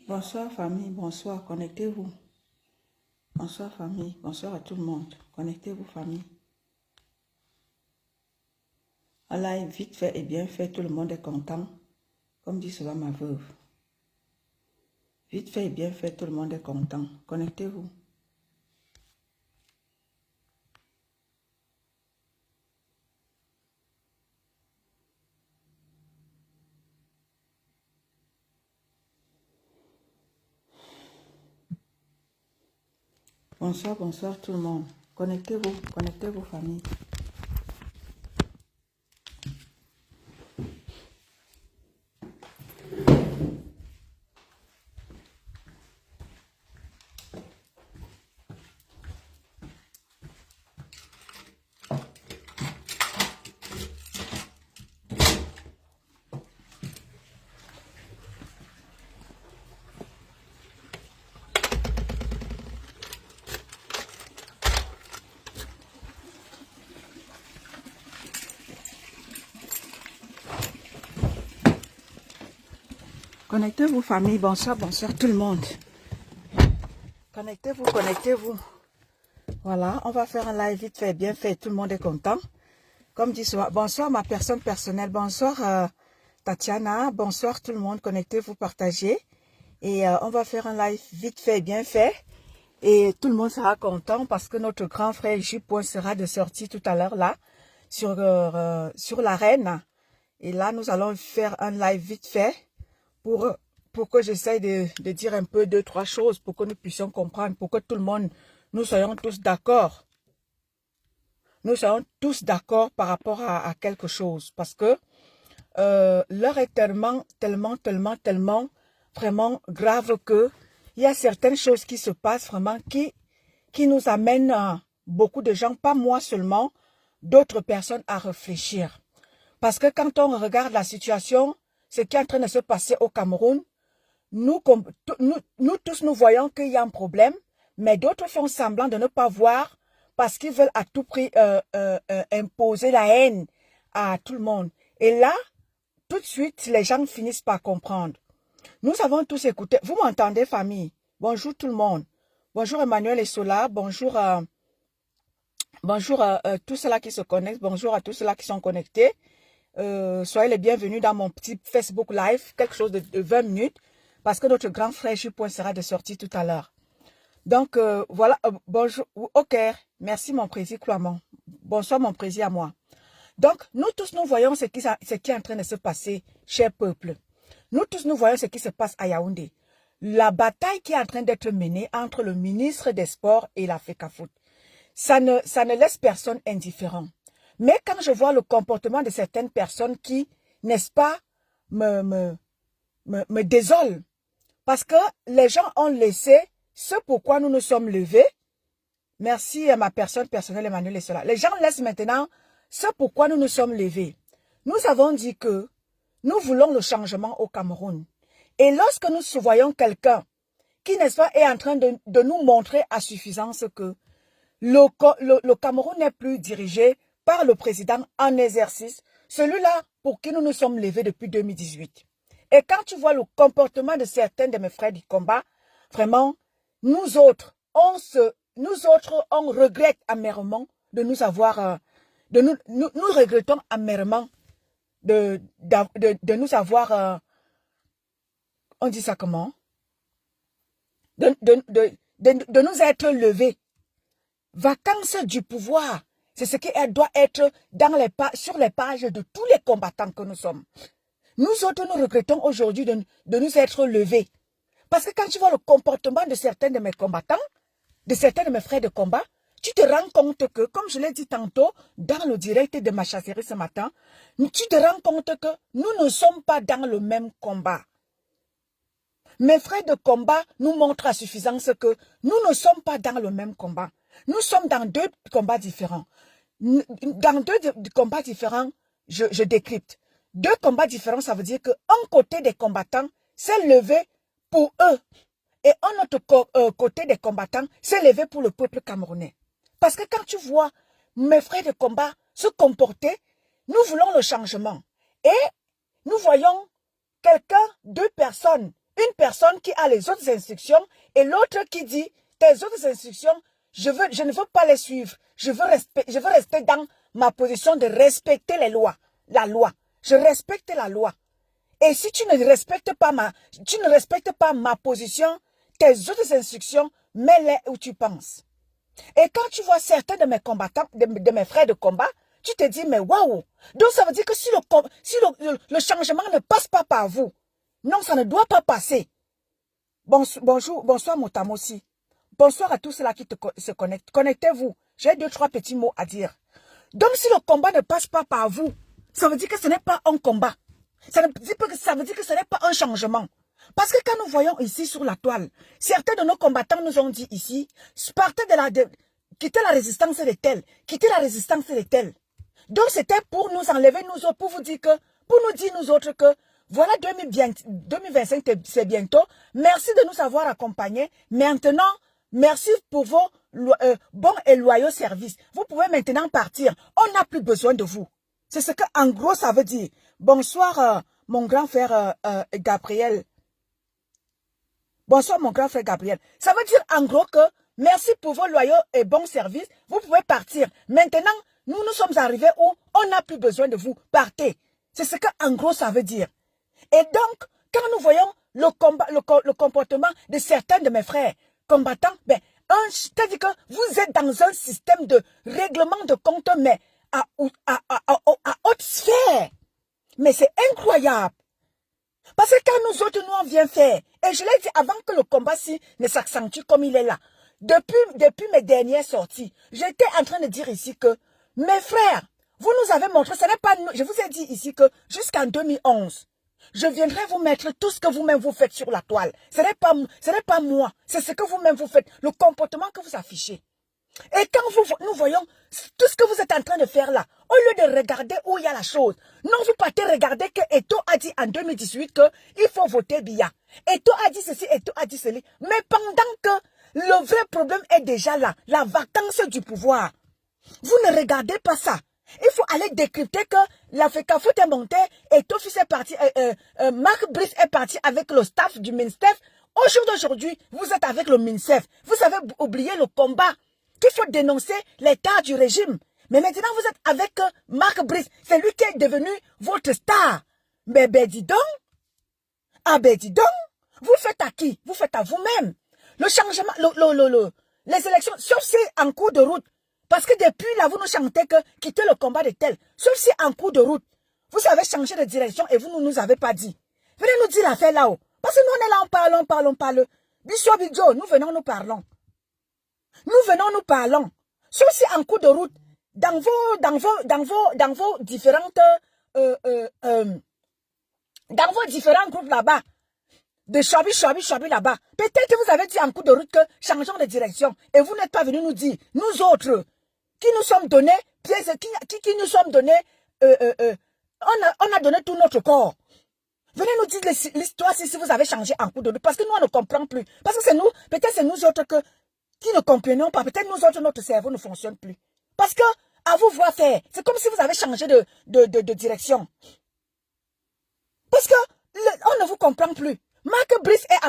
Bonsoir famille, bonsoir, connectez-vous. Bonsoir famille, bonsoir à tout le monde. Connectez-vous famille. Un live vite fait et bien fait, tout le monde est content. Comme dit souvent ma veuve. Vite fait et bien fait, tout le monde est content. Connectez-vous. Bonsoir, bonsoir tout le monde. Connectez-vous famille. Connectez-vous famille, bonsoir, bonsoir tout le monde. Connectez-vous, connectez-vous. Voilà, on va faire un live vite fait, bien fait, tout le monde est content. Comme dit souvent, bonsoir ma personne personnelle, bonsoir Tatiana, bonsoir tout le monde, connectez-vous, partagez. Et on va faire un live vite fait, bien fait. Et tout le monde sera content parce que notre grand frère J-Point sera de sortie tout à l'heure là, sur l'arène. Et là, nous allons faire un live vite fait pour que j'essaye de dire un peu deux, trois choses pour que nous puissions comprendre, pour que tout le monde, nous soyons tous d'accord. Nous soyons tous d'accord par rapport à quelque chose. Parce que l'heure est tellement vraiment grave que il y a certaines choses qui se passent vraiment qui nous amènent beaucoup de gens, pas moi seulement, d'autres personnes à réfléchir. Parce que quand on regarde la situation, ce qui est en train de se passer au Cameroun, nous tous nous voyons qu'il y a un problème, mais d'autres font semblant de ne pas voir parce qu'ils veulent à tout prix imposer la haine à tout le monde. Et là, tout de suite, les gens finissent par comprendre. Nous avons tous écouté. Vous m'entendez, famille? Bonjour tout le monde. Bonjour Emmanuel et Sola. Bonjour tous ceux-là qui se connectent. Bonjour à tous ceux-là qui sont connectés. Soyez les bienvenus dans mon petit Facebook Live, quelque chose de 20 minutes, parce que notre grand frère J-Point sera de sortie tout à l'heure. Donc, voilà. Bonjour. Ok. Merci mon président Cloamant. Bonsoir mon président à moi. Donc, nous tous, nous voyons ce qui est en train de se passer, cher peuple. Nous tous, nous voyons ce qui se passe à Yaoundé. La bataille qui est en train d'être menée entre le ministre des Sports et la FECAFOOT. Ça ne laisse personne indifférent. Mais quand je vois le comportement de certaines personnes qui, n'est-ce pas, me désolent. Parce que les gens ont laissé ce pourquoi nous nous sommes levés. Merci à ma personne personnelle, Emmanuel et cela. Les gens laissent maintenant ce pourquoi nous nous sommes levés. Nous avons dit que nous voulons le changement au Cameroun. Et lorsque nous voyons quelqu'un qui, n'est-ce pas, est en train de nous montrer à suffisance que le Cameroun n'est plus dirigé par le président en exercice, celui-là pour qui nous nous sommes levés depuis 2018. Et quand tu vois le comportement de certains de mes frères du combat, vraiment, nous autres, on regrette amèrement de nous avoir, nous regrettons amèrement de nous avoir, on dit ça comment? De nous être levés. Vacances du pouvoir, c'est ce qui doit être sur les pages de tous les combattants que nous sommes. Nous autres, nous regrettons aujourd'hui de nous être levés. Parce que quand tu vois le comportement de certains de mes combattants, de certains de mes frères de combat, tu te rends compte que, comme je l'ai dit tantôt, dans le direct de ma chasserie ce matin, tu te rends compte que nous ne sommes pas dans le même combat. Mes frères de combat nous montrent à suffisance que nous ne sommes pas dans le même combat. Nous sommes dans deux combats différents. Dans deux combats différents, je décrypte. Deux combats différents, ça veut dire qu'un côté des combattants s'est levé pour eux. Et un autre côté des combattants s'est levé pour le peuple camerounais. Parce que quand tu vois mes frères de combat se comporter, nous voulons le changement. Et nous voyons quelqu'un, deux personnes, Une personne qui a les autres instructions et l'autre qui dit, tes autres instructions, je ne veux pas les suivre. Je veux rester dans ma position de respecter les lois. La loi. Je respecte la loi. Et si tu ne respectes pas ma position, tes autres instructions, mets-les où tu penses. Et quand tu vois certains de mes combattants, de mes frères de combat, tu te dis, mais waouh! Donc ça veut dire que si le changement ne passe pas par vous, non, ça ne doit pas passer. Bonsoir Motamosi. Bonsoir à tous ceux-là qui se connectent. Connectez-vous. J'ai 2-3 petits mots à dire. Donc si le combat ne passe pas par vous, ça veut dire que ce n'est pas un combat. Ça veut dire que ce n'est pas un changement. Parce que quand nous voyons ici sur la toile, certains de nos combattants nous ont dit ici, quittez la résistance de tel, quittez la résistance de tel. Donc c'était pour nous enlever nous autres, pour nous dire nous autres que voilà 2025 c'est bientôt. Merci de nous avoir accompagnés. Maintenant, merci pour vos bons et loyaux services. Vous pouvez maintenant partir. On n'a plus besoin de vous. C'est ce que en gros ça veut dire. Bonsoir mon grand frère Gabriel. Bonsoir mon grand frère Gabriel. Ça veut dire en gros que merci pour vos loyaux et bons services. Vous pouvez partir. Maintenant, nous sommes arrivés où on n'a plus besoin de vous. Partez. C'est ce que en gros ça veut dire. Et donc, quand nous voyons le comportement de certains de mes frères combattants, c'est-à-dire que vous êtes dans un système de règlement de compte, mais à haute sphère. Mais c'est incroyable. Parce que quand nous autres, nous on vient faire, et je l'ai dit avant que le combat-ci ne s'accentue comme il est là, depuis mes dernières sorties, j'étais en train de dire ici que, mes frères, vous nous avez montré, ce n'est pas nous, je vous ai dit ici que jusqu'en 2011, je viendrai vous mettre tout ce que vous-même vous faites sur la toile. Ce n'est pas moi, c'est ce que vous-même vous faites, le comportement que vous affichez. Et quand nous voyons tout ce que vous êtes en train de faire là, au lieu de regarder où il y a la chose, non, vous partez regarder que Eto a dit en 2018 qu'il faut voter Biya. Eto a dit ceci, Eto a dit cela. Mais pendant que le vrai problème est déjà là, la vacance du pouvoir, vous ne regardez pas ça. Il faut aller décrypter que la FECAFOOT est montée, Eto Fils est parti, Marc Brice est parti avec le staff du MINSTEF. Au jour d'aujourd'hui, vous êtes avec le MINSEF. Vous avez oublié le combat. Il faut dénoncer l'état du régime. Mais maintenant, vous êtes avec Marc Brice. C'est lui qui est devenu votre star. Mais dis donc. Ah dis donc. Vous faites à qui? Vous faites à vous-même. Le changement, les élections, sauf si en cours de route. Parce que depuis là, vous nous chantez que quittez le combat de tel. Sauf si en cours de route, vous avez changé de direction et vous ne nous avez pas dit. Venez nous dire l'affaire là-haut. Parce que nous, on est là, on parle. Bicho, Bidjo, nous venons, nous parlons. Nous venons, nous parlons. Sauf si en cours de route, dans vos différentes, dans vos différents groupes là-bas, de Chobi là-bas, peut-être que vous avez dit en cours de route que changeons de direction et vous n'êtes pas venu nous dire, nous autres, qui nous sommes donnés, qui nous sommes donnés, on a donné tout notre corps. Venez nous dire l'histoire si vous avez changé en cours de route, parce que nous, on ne comprend plus. Parce que c'est nous, peut-être c'est nous autres qui ne comprenons pas. Peut-être nous autres, notre cerveau ne fonctionne plus. Parce que, à vous voir faire, c'est comme si vous avez changé de direction. Parce que, on ne vous comprend plus. Marc Brice est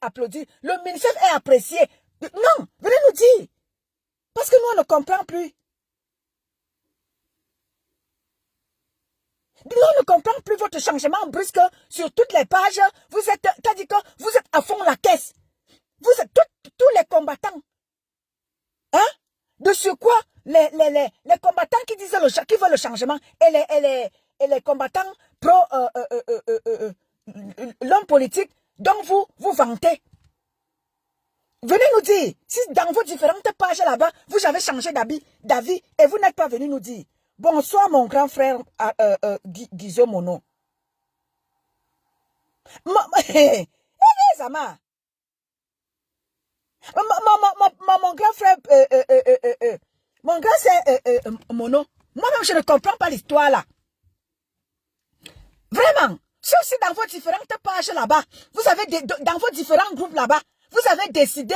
applaudi. Le MINSEF est apprécié. Non, venez nous dire. Parce que nous, on ne comprend plus. Nous, on ne comprend plus votre changement brusque sur toutes les pages. Vous êtes, c'est-à-dire que vous êtes à fond la caisse. Vous êtes tous les combattants. Hein? De sur quoi les combattants qui disent qui veulent le changement et les combattants pro l'homme politique dont vous vantez. Venez nous dire si dans vos différentes pages là-bas vous avez changé d'avis et vous n'êtes pas venu nous dire. Bonsoir mon grand frère Guizo Mono. Zama. Mon grand frère, mon grand c'est Mono. Moi-même, je ne comprends pas l'histoire là. Vraiment. Sauf si dans vos différentes pages là-bas, vous avez dans vos différents groupes là-bas, vous avez décidé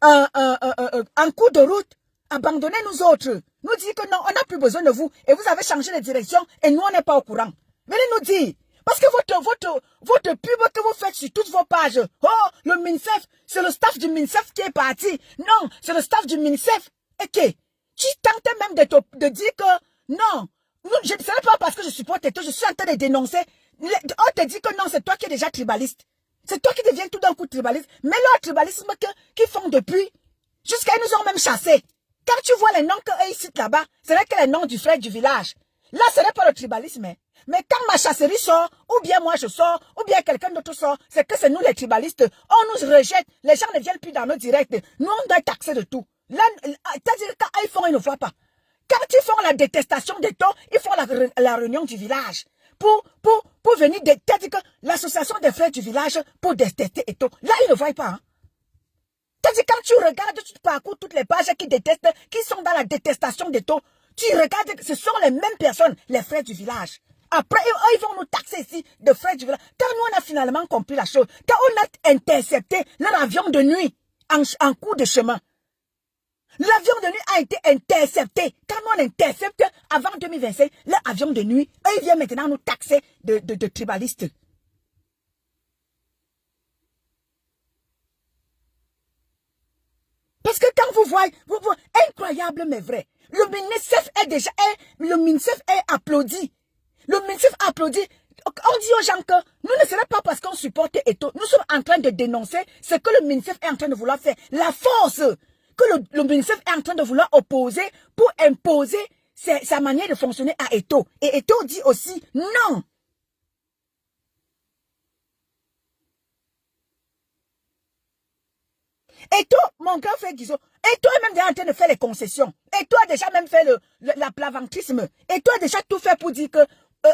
en cours de route, abandonner nous autres. Nous dire que non, on n'a plus besoin de vous. Et vous avez changé de direction et nous, on n'est pas au courant. Venez nous dire. Parce que votre pub que vous faites sur toutes vos pages, oh, le MINSEF, c'est le staff du MINSEF qui est parti. Non, c'est le staff du MINSEF. Ok. Tu tentais même de dire que non, ce n'est pas parce que je supporte Eto, je suis en train de dénoncer. On te dit que non, c'est toi qui es déjà tribaliste. C'est toi qui deviens tout d'un coup tribaliste. Mais leur tribalisme qu'ils font depuis, jusqu'à ils nous ont même chassés. Quand tu vois les noms qu'ils citent là-bas, ce n'est que les noms du frère du village. Là, ce n'est pas le tribalisme. Mais quand ma chasserie sort, ou bien moi je sors, ou bien quelqu'un d'autre sort, c'est que c'est nous les tribalistes. On nous rejette. Les gens ne viennent plus dans nos directs. Nous, on doit taxer de tout. Là, c'est-à-dire quand ils font, ils ne voient pas. Quand ils font la détestation des taux, ils font la réunion du village. Pour venir, c'est-à-dire que l'association des frères du village pour détester Eto. Là, ils ne voient pas. Hein. C'est-à-dire quand tu regardes, tu parcours toutes les pages qui détestent, qui sont dans la détestation d'Eto, tu regardes, ce sont les mêmes personnes, les frères du village. Après, ils vont nous taxer ici de frères du village. Quand nous, on a finalement compris la chose, quand on a intercepté leur avion de nuit en cours de chemin, l'avion de nuit a été intercepté. Quand nous, on intercepte avant 2025, l'avion de nuit, eux, ils viennent maintenant nous taxer de tribalistes. Parce que quand vous voyez, incroyable mais vrai, le MINSEF est applaudi. Le MINSEF applaudit. On dit aux gens que nous ne serait pas parce qu'on supporte Eto. Nous sommes en train de dénoncer ce que le MINSEF est en train de vouloir faire. La force que le MINSEF est en train de vouloir opposer pour imposer sa manière de fonctionner à Eto. Et Eto dit aussi non. Eto, mon grand frère Guizot, Eto est même déjà en train de faire les concessions. Eto a déjà même fait la plaventrisme. Eto a déjà tout fait pour dire que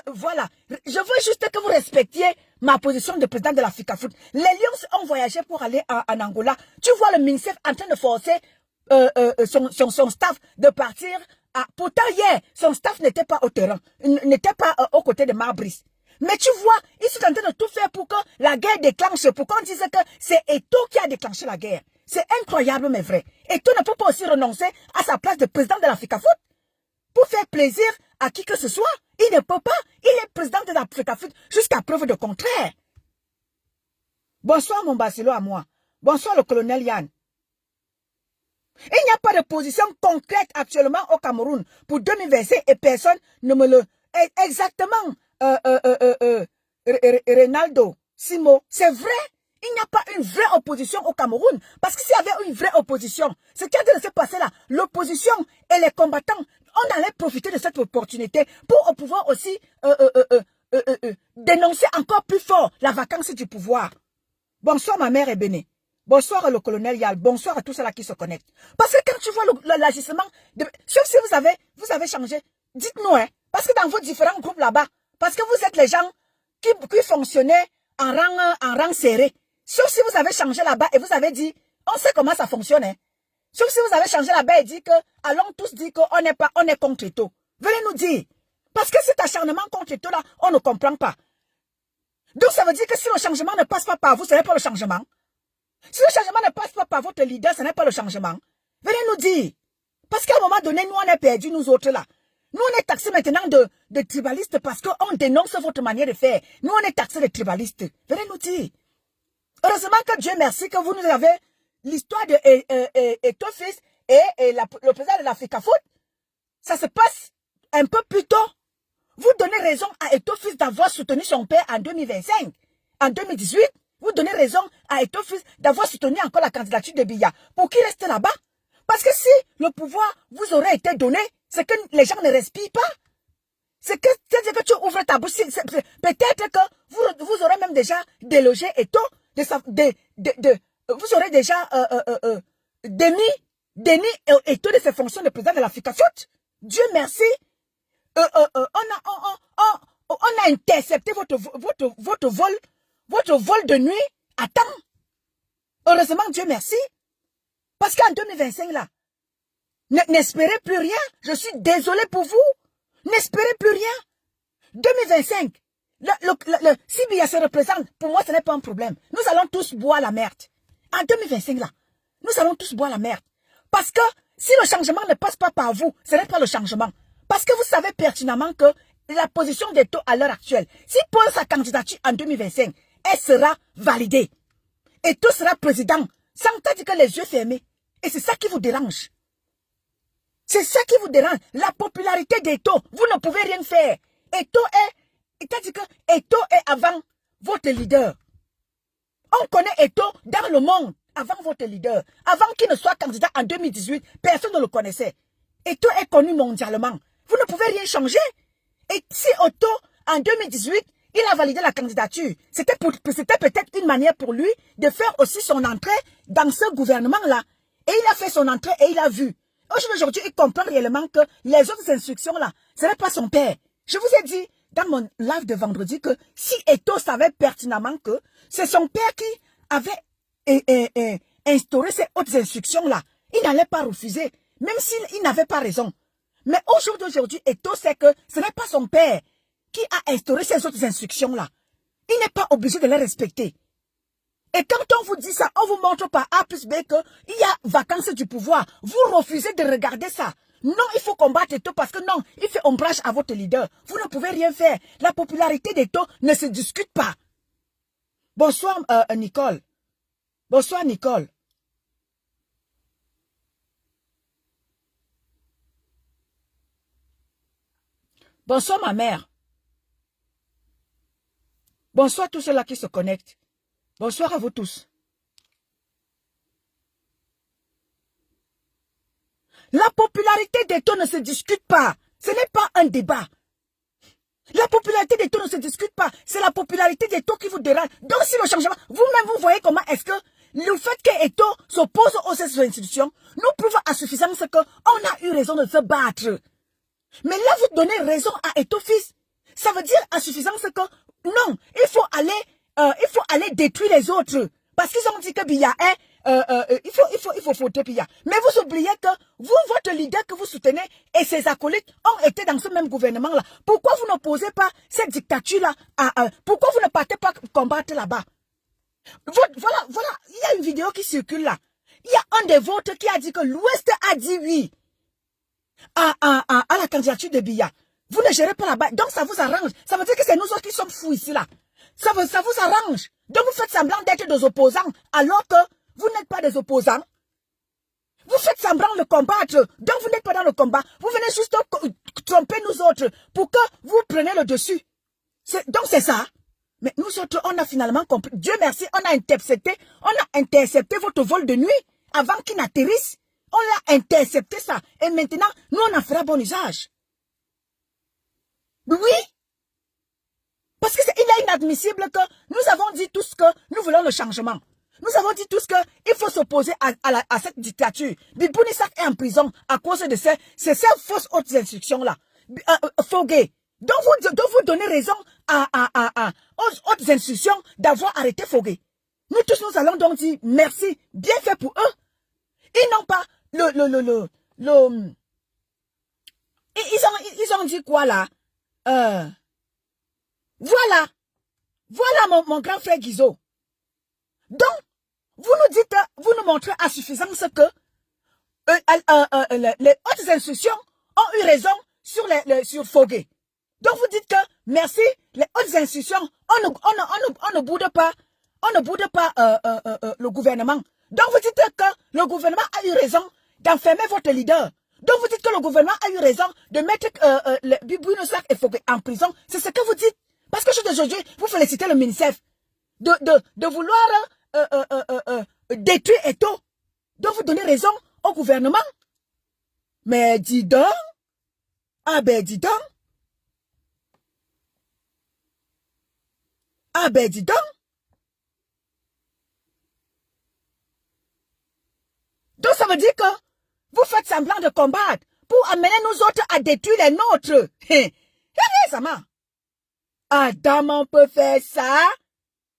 voilà, je veux juste que vous respectiez ma position de président de l'Africa Foot. Les Lions ont voyagé pour aller en Angola. Tu vois le MINSEF en train de forcer son staff de partir. Pourtant hier, son staff n'était pas au terrain, n'était pas aux côtés de Marbris. Mais tu vois, ils sont en train de tout faire pour que la guerre déclenche, pour qu'on dise que c'est Eto qui a déclenché la guerre. C'est incroyable mais vrai. Eto ne peut pas aussi renoncer à sa place de président de l'Africa Foot pour faire plaisir à qui que ce soit. Il ne peut pas. Il est président de l'Africa Foot jusqu'à preuve de contraire. Bonsoir mon Basilo à moi. Bonsoir le colonel Yann. Il n'y a pas de position concrète actuellement au Cameroun pour 2025 et personne ne me le... Exactement, Ronaldo, Simo, c'est vrai. Il n'y a pas une vraie opposition au Cameroun. Parce que s'il y avait une vraie opposition, ce qui a de se passer là, l'opposition et les combattants, on allait profiter de cette opportunité pour pouvoir aussi dénoncer encore plus fort la vacance du pouvoir. Bonsoir ma mère Ebene. Bonsoir le colonel Yal. Bonsoir à tous ceux-là qui se connectent. Parce que quand tu vois l'agissement, sauf si vous avez changé, dites-nous, hein, parce que dans vos différents groupes là-bas, parce que vous êtes les gens qui fonctionnaient en rang serré. Sauf si vous avez changé là-bas et vous avez dit, on sait comment ça fonctionne. Hein. Sauf si vous avez changé là-bas et dit que, allons tous dire qu'on est contre Eto. Venez nous dire. Parce que cet acharnement contre Eto là, on ne comprend pas. Donc ça veut dire que si le changement ne passe pas par vous, ce n'est pas le changement. Si le changement ne passe pas par votre leader, ce n'est pas le changement. Venez nous dire. Parce qu'à un moment donné, nous on est perdus, nous autres là. Nous on est taxés maintenant de tribalistes parce qu'on dénonce votre manière de faire. Nous on est taxés de tribalistes. Venez nous dire. Heureusement que Dieu merci que vous nous avez l'histoire de Eto Fils et le président de l'Africa Foot. Ça se passe un peu plus tôt. Vous donnez raison à Eto Fils d'avoir soutenu son père en 2025. En 2018, vous donnez raison à Eto Fils d'avoir soutenu encore la candidature de Biya. Pour qu'il reste là-bas. Parce que si le pouvoir vous aurait été donné, c'est que les gens ne respirent pas. C'est-à-dire que tu ouvres ta bouche. Peut-être que vous aurez même déjà délogé Eto. Vous aurez déjà démis Eto de ses fonctions de président de l'Africa Foot. Dieu merci. On a intercepté votre vol de nuit à temps. Heureusement, Dieu merci. Parce qu'en 2025, là, n'espérez plus rien. Je suis désolé pour vous. N'espérez plus rien. 2025, si Biya se représente, pour moi, ce n'est pas un problème. Nous allons tous boire la merde. En 2025, là, nous allons tous boire la merde. Parce que si le changement ne passe pas par vous, ce n'est pas le changement. Parce que vous savez pertinemment que la position d'Eto à l'heure actuelle, s'il pose sa candidature en 2025, elle sera validée. Eto sera président, sans dire que les yeux fermés. Et c'est ça qui vous dérange. C'est ça qui vous dérange. La popularité d'Eto, vous ne pouvez rien faire. Eto est avant votre leader. On connaît Eto dans le monde avant votre leader. Avant qu'il ne soit candidat en 2018, personne ne le connaissait. Eto est connu mondialement. Vous ne pouvez rien changer. Et si Eto, en 2018, il a validé la candidature, c'était peut-être une manière pour lui de faire aussi son entrée dans ce gouvernement-là. Et il a fait son entrée et il a vu. Aujourd'hui, il comprend réellement que les autres instructions-là, ce n'est pas son père. Je vous ai dit dans mon live de vendredi que si Eto savait pertinemment que c'est son père qui avait instauré ces autres instructions-là, il n'allait pas refuser, même s'il n'avait pas raison. Mais aujourd'hui, Eto sait que ce n'est pas son père qui a instauré ces autres instructions-là. Il n'est pas obligé de les respecter. Et quand on vous dit ça, on vous montre par A plus B qu'il y a vacances du pouvoir. Vous refusez de regarder ça. Non, il faut combattre Eto parce que non, il fait ombrage à votre leader. Vous ne pouvez rien faire. La popularité d'Eto ne se discute pas. Bonsoir, Nicole. Bonsoir, Nicole. Bonsoir, ma mère. Bonsoir tous ceux-là qui se connectent. Bonsoir à vous tous. La popularité d'Eto ne se discute pas. Ce n'est pas un débat. La popularité d'Eto ne se discute pas. C'est la popularité d'Eto qui vous dérange. Donc si le changement, vous-même vous voyez comment est-ce que le fait qu'Eto s'oppose aux institutions nous prouve à suffisance qu'on a eu raison de se battre. Mais là, vous donnez raison à Eto fils. Ça veut dire à suffisance que non, il faut aller détruire les autres. Parce qu'ils ont dit que Biya est il faut foutre Biya. Mais vous oubliez que vous, votre leader que vous soutenez et ses acolytes ont été dans ce même gouvernement-là. Pourquoi vous n'opposez pas cette dictature-là pourquoi vous ne partez pas combattre là-bas? Voilà, il y a une vidéo qui circule là. Il y a un des vôtres qui a dit que l'Ouest a dit oui à la candidature de Biya. Vous ne gérez pas là-bas, donc ça vous arrange. Ça veut dire que c'est nous autres qui sommes fous ici là. Ça vous arrange. Donc vous faites semblant d'être des opposants alors que vous n'êtes pas des opposants. Vous faites semblant de combattre, donc vous n'êtes pas dans le combat. Vous venez juste tromper nous autres pour que vous preniez le dessus. Donc c'est ça. Mais nous autres, on a finalement compris. Dieu merci, on a intercepté votre vol de nuit avant qu'il n'atterrisse. On l'a intercepté ça. Et maintenant, nous on en fera bon usage. Oui. Parce que il est inadmissible que nous avons dit tous que nous voulons le changement. Nous avons dit tous qu'il faut s'opposer à cette dictature. Bibouni Sak est en prison à cause de ces fausses hautes instructions-là. Fogué. Donc vous donnez raison aux hautes institutions d'avoir arrêté Fogué. Nous tous, nous allons donc dire merci, bien fait pour eux. Ils n'ont pas ils ont dit quoi là? Voilà mon grand frère Guizot. Donc, vous nous dites, vous nous montrez à suffisance que les hautes institutions ont eu raison sur Fogué. Donc vous dites que merci, les hautes institutions, on ne boude pas le gouvernement. Donc vous dites que le gouvernement a eu raison d'enfermer votre leader. Donc vous dites que le gouvernement a eu raison de mettre Bibouni Sak et Fogué en prison. C'est ce que vous dites. Parce que aujourd'hui, vous félicitez le ministère de vouloir détruire Eto. Donc vous donnez raison au gouvernement. Mais dis donc. Ah ben dis donc. Ah ben dis donc. Donc ça veut dire que vous faites semblant de combattre pour amener nous autres à détruire les nôtres. Ça m'a. Adam, on peut faire ça.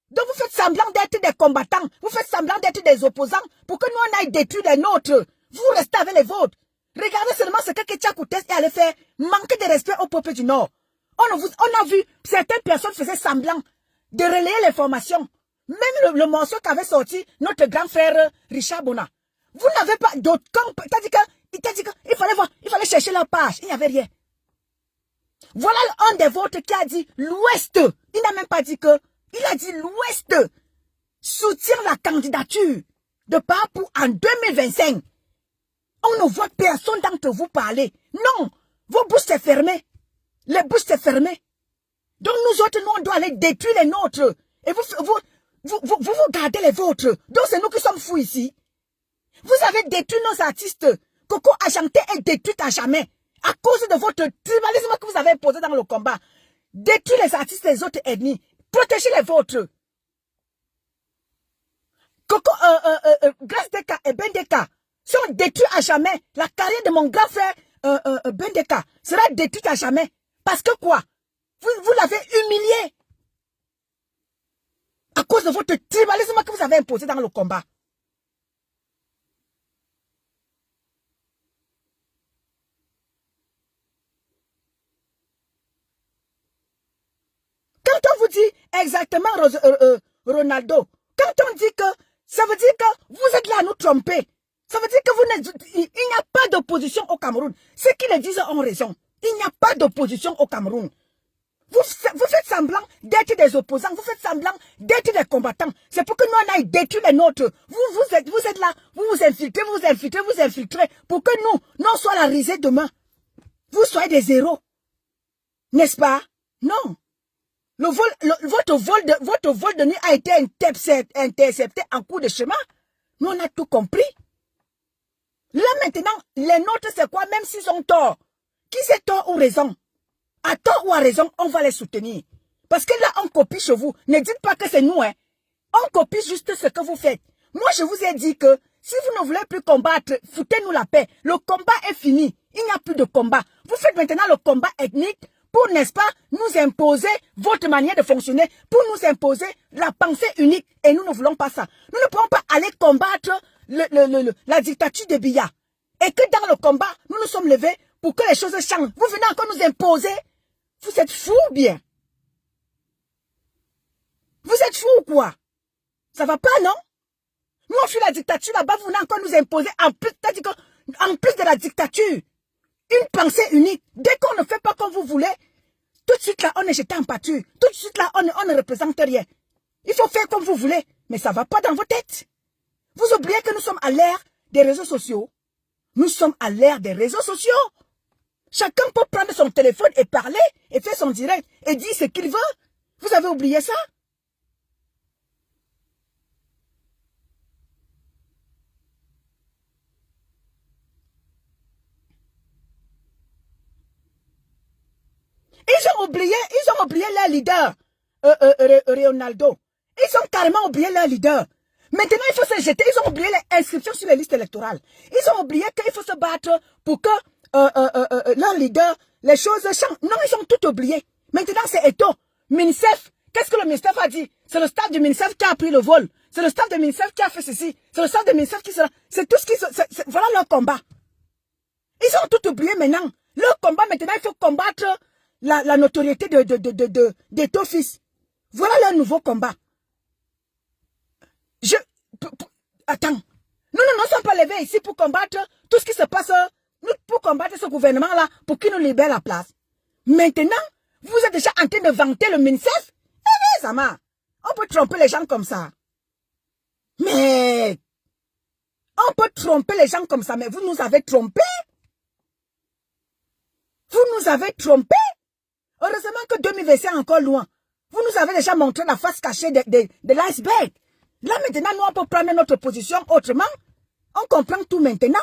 Donc vous faites semblant d'être des combattants. Vous faites semblant d'être des opposants pour que nous on aille détruire les nôtres. Vous restez avec les vôtres. Regardez seulement ce que Ketia Koutes est allé faire. Manquer de respect au peuple du Nord. On a vu certaines personnes faisaient semblant de relayer l'information. Même le morceau qu'avait sorti notre grand frère Richard Bona. Vous n'avez pas d'autres camps. Il t'a dit qu'il fallait voir, il fallait chercher leur page. Il n'y avait rien. Voilà un des vôtres qui a dit l'Ouest. Il n'a même pas dit que. Il a dit l'Ouest soutient la candidature de Papou en 2025. On ne voit personne d'entre vous parler. Non, vos bouches sont fermées. Les bouches sont fermées. Donc nous autres, nous, on doit aller détruire les nôtres. Et vous gardez les vôtres. Donc c'est nous qui sommes fous ici. Vous avez détruit nos artistes. Coco Ashanti est détruite à jamais. À cause de votre tribalisme que vous avez posé dans le combat. Détruire les artistes des autres ethnies. Protégez les vôtres. Coco, Grace Deka et Bendeka sont détruits à jamais. La carrière de mon grand frère Bendeka sera détruite à jamais. Parce que quoi? Vous l'avez humilié. À cause de votre tribalisme que vous avez imposé dans le combat. Quand on vous dit exactement Ronaldo, quand on dit que ça veut dire que vous êtes là à nous tromper. Ça veut dire que il n'y a pas d'opposition au Cameroun. Ceux qui le disent ont raison. Il n'y a pas d'opposition au Cameroun. Vous faites semblant d'être des opposants. Vous faites semblant d'être des combattants. C'est pour que nous, on aille détruire les nôtres. Vous êtes là. Vous vous infiltrez. Pour que nous soyons la risée demain. Vous soyez des héros. N'est-ce pas? Non. Votre vol de nuit a été intercepté en cours de chemin. Nous, on a tout compris. Là, maintenant, les nôtres, c'est quoi? Même s'ils ont tort. Qui c'est tort ou raison? À tort ou à raison, on va les soutenir. Parce que là, on copie chez vous. Ne dites pas que c'est nous, hein. On copie juste ce que vous faites. Moi, je vous ai dit que si vous ne voulez plus combattre, foutez-nous la paix. Le combat est fini. Il n'y a plus de combat. Vous faites maintenant le combat ethnique pour, n'est-ce pas, nous imposer votre manière de fonctionner, pour nous imposer la pensée unique. Et nous ne voulons pas ça. Nous ne pouvons pas aller combattre la dictature de Biya. Et que dans le combat, nous nous sommes levés pour que les choses changent. Vous venez encore nous imposer. Vous êtes fous ou bien? Vous êtes fous ou quoi? Ça va pas, non? Nous, on fait la dictature là-bas, vous venez encore nous imposer, en plus de la dictature, une pensée unique. Dès qu'on ne fait pas comme vous voulez, tout de suite là, on est jeté en pâture. Tout de suite là, on ne représente rien. Il faut faire comme vous voulez, mais ça va pas dans vos têtes. Vous oubliez que nous sommes à l'ère des réseaux sociaux. Nous sommes à l'ère des réseaux sociaux. Chacun peut prendre son téléphone et parler, et faire son direct, et dire ce qu'il veut. Vous avez oublié ça? Ils ont oublié leur leader, Ronaldo. Ils ont carrément oublié leur leader. Maintenant, il faut se jeter. Ils ont oublié les inscriptions sur les listes électorales. Ils ont oublié qu'il faut se battre pour que leur leader, les choses changent. Non, ils ont tout oublié. Maintenant, c'est Eto. MINICEF. Qu'est-ce que le MINICEF a dit? C'est le staff du MINICEF qui a pris le vol. C'est le staff du MINICEF qui a fait ceci. C'est le staff du MINICEF qui sera... C'est tout ce qui... Voilà leur combat. Ils ont tout oublié maintenant. Leur combat, maintenant, il faut combattre la notoriété d'Eto fils. Voilà leur nouveau combat. Attends. Nous ne nous sommes pas levés ici pour combattre tout ce qui se passe, pour combattre ce gouvernement-là, pour qu'il nous libère la place. Maintenant, vous êtes déjà en train de vanter le MINICEF? Eh, Zama, on peut tromper les gens comme ça. Mais, on peut tromper les gens comme ça, mais vous nous avez trompés. Vous nous avez trompés. Heureusement que 2020 est encore loin. Vous nous avez déjà montré la face cachée de l'iceberg. Là, maintenant, nous, on peut prendre notre position autrement. On comprend tout maintenant.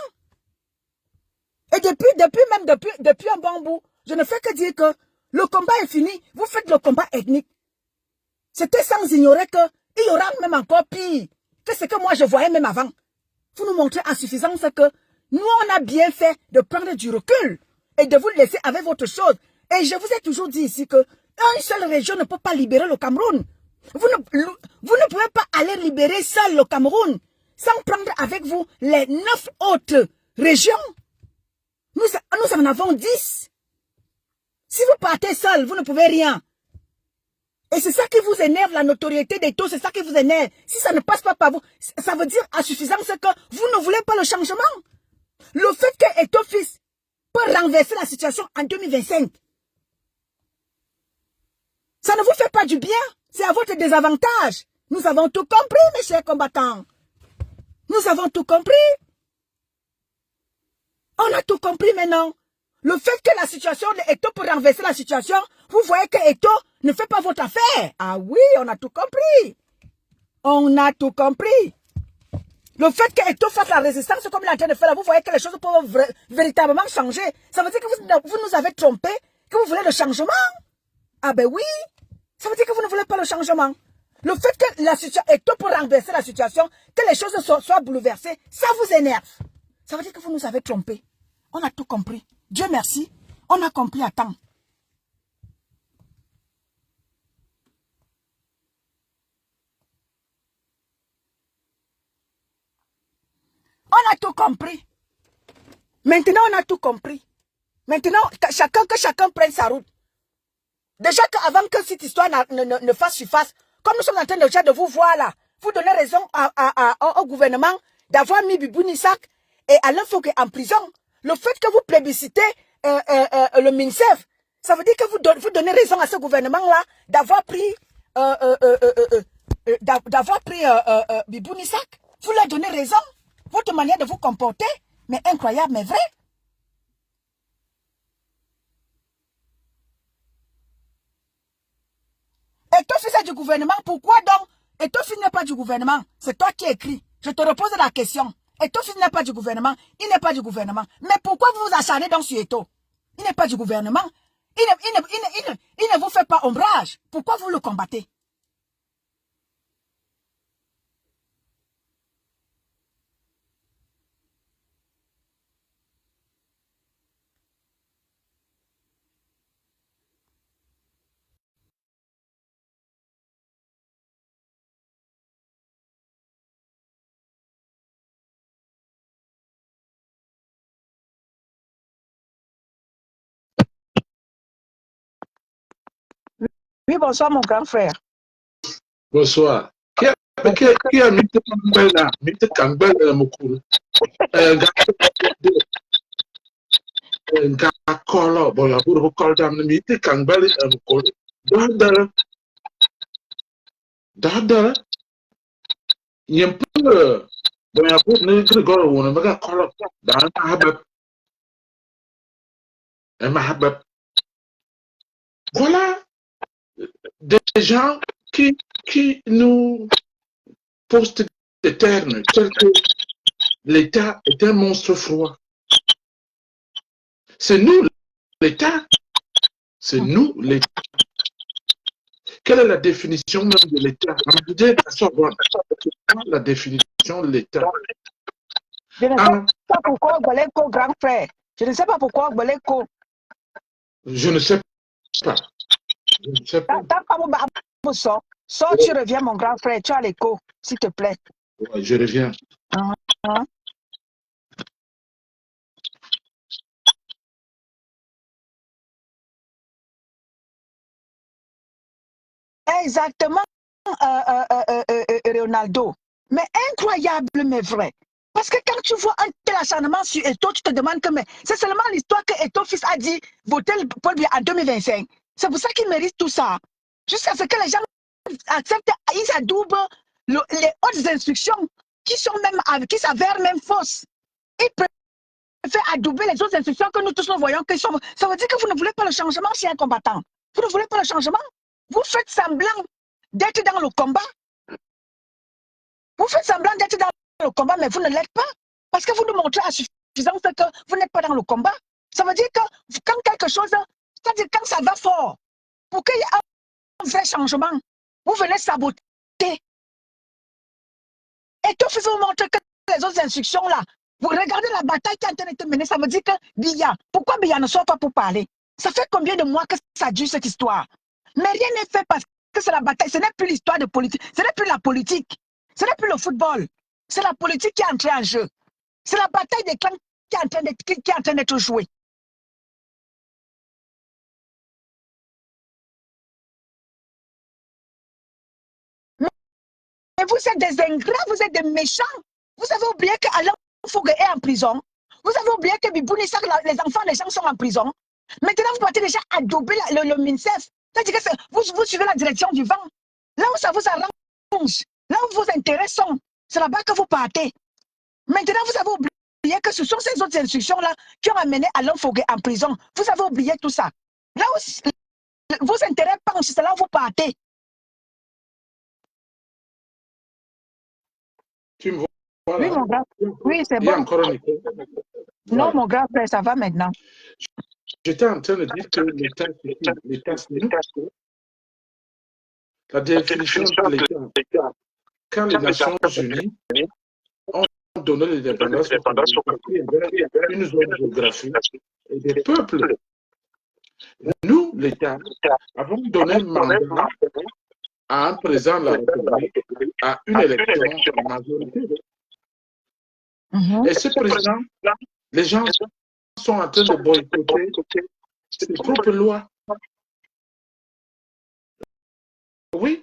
Et depuis un bon bout, je ne fais que dire que le combat est fini. Vous faites le combat ethnique. C'était sans ignorer qu'il y aura même encore pire que ce que moi je voyais même avant. Vous nous montrez en suffisance que nous, on a bien fait de prendre du recul et de vous laisser avec votre chose. Et je vous ai toujours dit ici que une seule région ne peut pas libérer le Cameroun. Vous ne pouvez pas aller libérer seul le Cameroun sans prendre avec vous les 9 autres régions. Nous en avons 10. Si vous partez seul, vous ne pouvez rien. Et c'est ça qui vous énerve, la notoriété des taux, c'est ça qui vous énerve. Si ça ne passe pas par vous, ça veut dire à suffisance que vous ne voulez pas le changement. Le fait que Eto fils peut renverser la situation en 2025. Ça ne vous fait pas du bien. C'est à votre désavantage. Nous avons tout compris, mes chers combattants. Nous avons tout compris. On a tout compris maintenant. Le fait que la situation de Eto pour renverser la situation, vous voyez que Eto ne fait pas votre affaire. Ah oui, on a tout compris. On a tout compris. Le fait que Eto fasse la résistance comme il est en train de faire là, vous voyez que les choses peuvent véritablement changer. Ça veut dire que vous nous avez trompé, que vous voulez le changement. Ah ben oui. Ça veut dire que vous ne voulez pas le changement. Le fait que la situation Eto pour renverser la situation, que les choses soient bouleversées, ça vous énerve. Ça veut dire que vous nous avez trompé. On a tout compris. Dieu merci, on a compris à temps. On a tout compris. Maintenant, on a tout compris. Maintenant, que chacun prenne sa route. Déjà qu'avant que cette histoire ne fasse surface, comme nous sommes en train de vous voir là, vous donnez raison au gouvernement d'avoir mis Bibouni Sak et Alain Fouquet en prison. Le fait que vous plébiscitez le MINSEF, ça veut dire que vous donnez raison à ce gouvernement-là d'avoir pris Bibouni Sak. Vous leur donnez raison. Votre manière de vous comporter, mais incroyable, mais vrai. Et toi, fils est du gouvernement, pourquoi donc? Et toi, fils n'est pas du gouvernement. C'est toi qui écris. Je te repose la question. Et toi, fils n'est pas du gouvernement. Il n'est pas du gouvernement. Mais pourquoi vous vous acharnez donc sur Eto? Il n'est pas du gouvernement. Il ne vous fait pas ombrage. Pourquoi vous le combattez? Oui, bonsoir, mon grand frère. Bonsoir. Qui a mis te Campbell là? Mis te Campbell Mukuru. Gakolo, bon, la bourre call down mis te Campbell Mukuru. Dada. Yem peu. Bon, la bourre ne grigore ou ne va call up. Dans Mahabab. Voilà. Des gens qui nous postent des termes tels que l'État est un monstre froid. C'est nous, l'État. C'est nous, l'État. Quelle est la définition même de l'État? La définition de l'État. Je ne sais pas pourquoi Gboleko, grand frère. Je ne sais pas pourquoi Gboleko. Je ne sais pas. Je ne sais pas. Sors, tu reviens, mon grand frère. Tu as l'écho, s'il te plaît. Ouais, je reviens. Exactement, Ronaldo. Mais incroyable, mais vrai. Parce que quand tu vois un tel acharnement sur Eto, tu te demandes que c'est seulement l'histoire que Eto fils a dit voter Paul Biya en 2025. C'est pour ça qu'il mérite tout ça. Jusqu'à ce que les gens acceptent, ils adoubent les hautes instructions qui s'avèrent même fausses. Ils préfèrent adouber les autres instructions que nous tous nous voyons que sont. Ça veut dire que vous ne voulez pas le changement, chers combattants. Vous ne voulez pas le changement. Vous faites semblant d'être dans le combat. Vous faites semblant d'être dans le combat, mais vous ne l'êtes pas. Parce que vous nous montrez à suffisance que vous n'êtes pas dans le combat. Ça veut dire que quand quelque chose, c'est-à-dire quand ça va fort, pour qu'il y ait un vrai changement, vous venez saboter. Et tout vous montre que les autres instructions là, vous regardez la bataille qui est en train d'être menée, ça veut dire que Biya, pourquoi Biya ne sort pas pour parler? Ça fait combien de mois que ça dure cette histoire? Mais rien n'est fait parce que c'est la bataille, ce n'est plus l'histoire de politique, ce n'est plus la politique, ce n'est plus le football, c'est la politique qui est entrée en jeu. C'est la bataille des clans qui est en train d'être jouée. Mais vous êtes des ingrats, vous êtes des méchants. Vous avez oublié qu'Alain Fougue est en prison. Vous avez oublié que Bibouni Sak, les enfants, les gens sont en prison. Maintenant, vous partez déjà adouber le MINSEF. C'est-à-dire que vous suivez la direction du vent. Là où ça vous arrange, là où vos intérêts sont, c'est là-bas que vous partez. Maintenant, vous avez oublié que ce sont ces autres instructions-là qui ont amené Alain Foguet en prison. Vous avez oublié tout ça. Là où vos intérêts penchent, c'est là où vous partez. Tu me vois Oui, là? mon grand. Oui, c'est Il y a bon. encore un écho. Non, Voilà. mon grand frère, ça va maintenant. J'étais en train de dire que l'État, c'est nous. La définition de l'État, quand les Nations Unies ont donné l'indépendance au Cameroun, il y avait une zone géographique et des peuples. Nous, l'État, avons donné mandat à un président de la République à une élection en majorité. Et ce président, les gens sont en train de boycotter ses propres lois. Oui,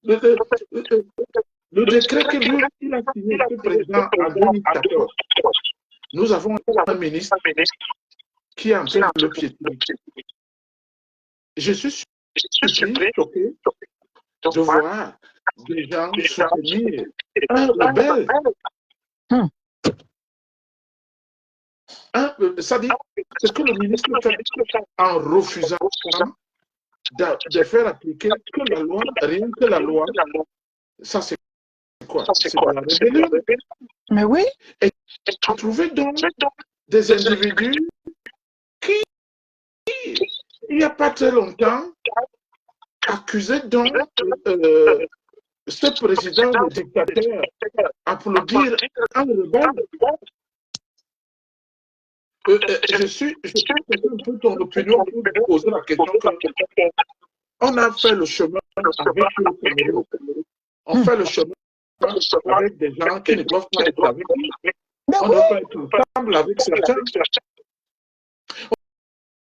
le décret que lui il a signé, ce président, en 2014, nous avons un ministre qui est en train de le piétiner. Je suis surpris, choqué de voir des gens soutenir un rebelle. Ça dit, ce que le ministre fait en refusant de faire appliquer que la loi, rien que la loi, ça c'est quoi? C'est de la rébellion. Mais oui. Et tu trouvais donc des individus qui, il n'y a pas très longtemps, accusaient donc ce président, le dictateur, applaudir un rebelle. Je suis un peu ton opinion pour poser la question. On a fait le chemin avec le Cameroun. On fait le chemin avec des gens qui ne doivent pas être avec nous. On doit pas être ensemble avec certains.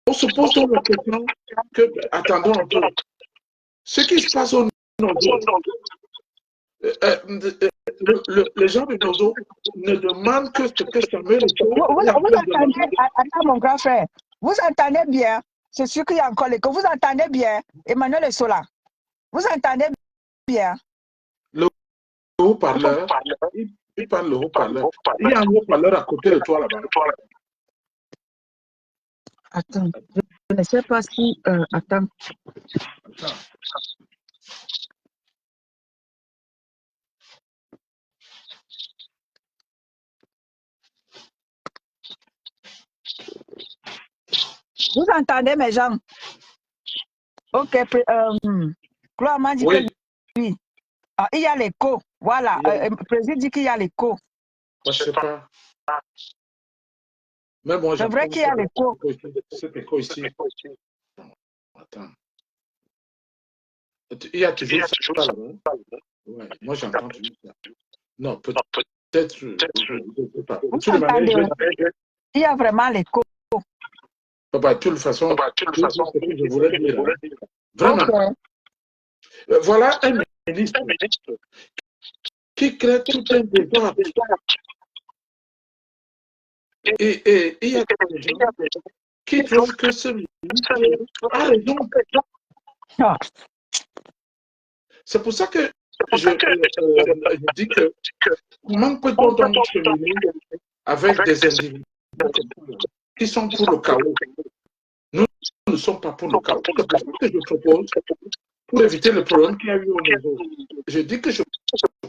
On se pose donc la question que, attendons un peu, ce qui se passe au Nozo, les gens du Nozo ne demandent que ce que Samuel attends, mon grand frère, vous entendez bien, c'est sûr qu'il y a encore l'écho, vous entendez bien, Emmanuel Sola, vous entendez bien. Le haut-parleur, il parle le haut-parleur. Il y a un haut-parleur à côté de toi là-bas. Attends, je ne sais pas si... attends. Vous entendez mes gens? Ok, Gloire m'a dit que oui. Ah, il y a l'écho. Voilà, le président dit qu'il y a l'écho. Je ne sais pas. Mais moi, c'est vrai qu'il y a l'écho. Cet écho ici. Attends. Il y a toujours ça là-bas. Ouais, moi, j'entends toujours ça. Non, peut-être. Il y a vraiment l'écho. De toute façon, je voulais dire. Vraiment. Okay. Voilà un ministre qui crée tout un débat. Et il y a des gens qui trouvent que ce ministre a raison. C'est pour ça que je dis que comment peut-on donc cheminer avec des individus qui sont pour le chaos? Nous ne sommes pas pour le chaos. C'est pour ça que je propose, pour éviter le problème qu'il y a eu au niveau, je dis que je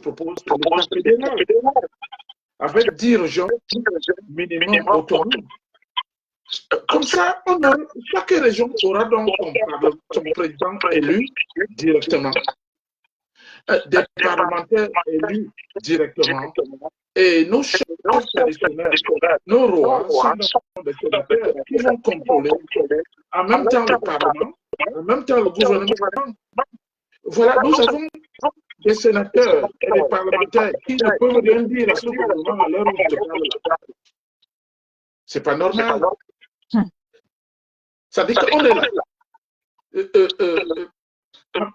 propose le fédéral avec 10 régions minimum autonomes. Comme ça, chaque région aura donc son président élu directement, des parlementaires élus directement, et nos chefs traditionnels, nos rois, sont des sénateurs qui vont contrôler en même temps le Parlement, en même temps le gouvernement. Voilà, nous avons des sénateurs et des parlementaires qui ne peuvent rien dire à ce gouvernement à l'heure où je parle là. C'est pas normal. Ça dit qu'on est là.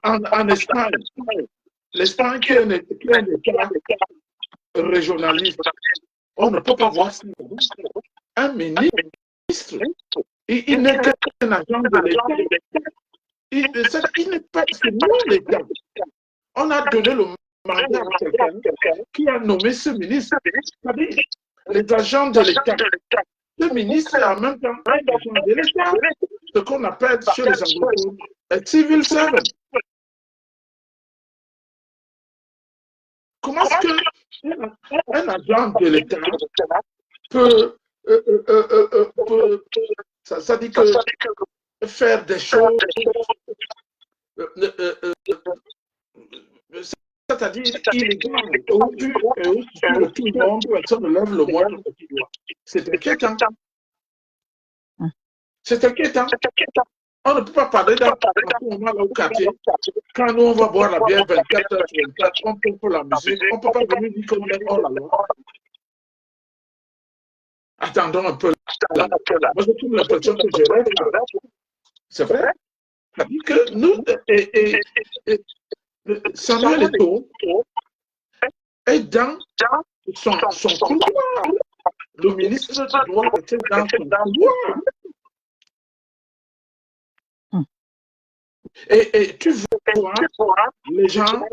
En Espagne, l'Espagne qui est un État régionaliste, on ne peut pas voir ça. Un ministre, il n'est qu'un agent de l'État. il n'est pas, c'est nous l'État. On a donné le mandat à quelqu'un qui a nommé ce ministre. C'est-à-dire, les agents de l'État. Le ministre est en même temps un agent de l'État, ce qu'on appelle chez les anglophones un civil servant. Comment est-ce qu'un agent de l'État peut, ça dit que faire des choses, c'est-à-dire illégales, au vu et au su de tout le monde, personne ne lève le moindre petit doigt. C'est inquiétant. C'est inquiétant. On ne peut pas parler d'un moment là au quartier. Quand nous, on va boire la bière 24 heures sur 24, on peut pour la musique, on ne peut pas venir dire qu'on est hors la loi. Attendons un peu là. Moi, j'ai toute l'impression que je rêve là. C'est vrai. Ça dit que nous, Samuel Eto'o est dans son couloir. Le ministre doit être dans son couloir. Et tu vois les gens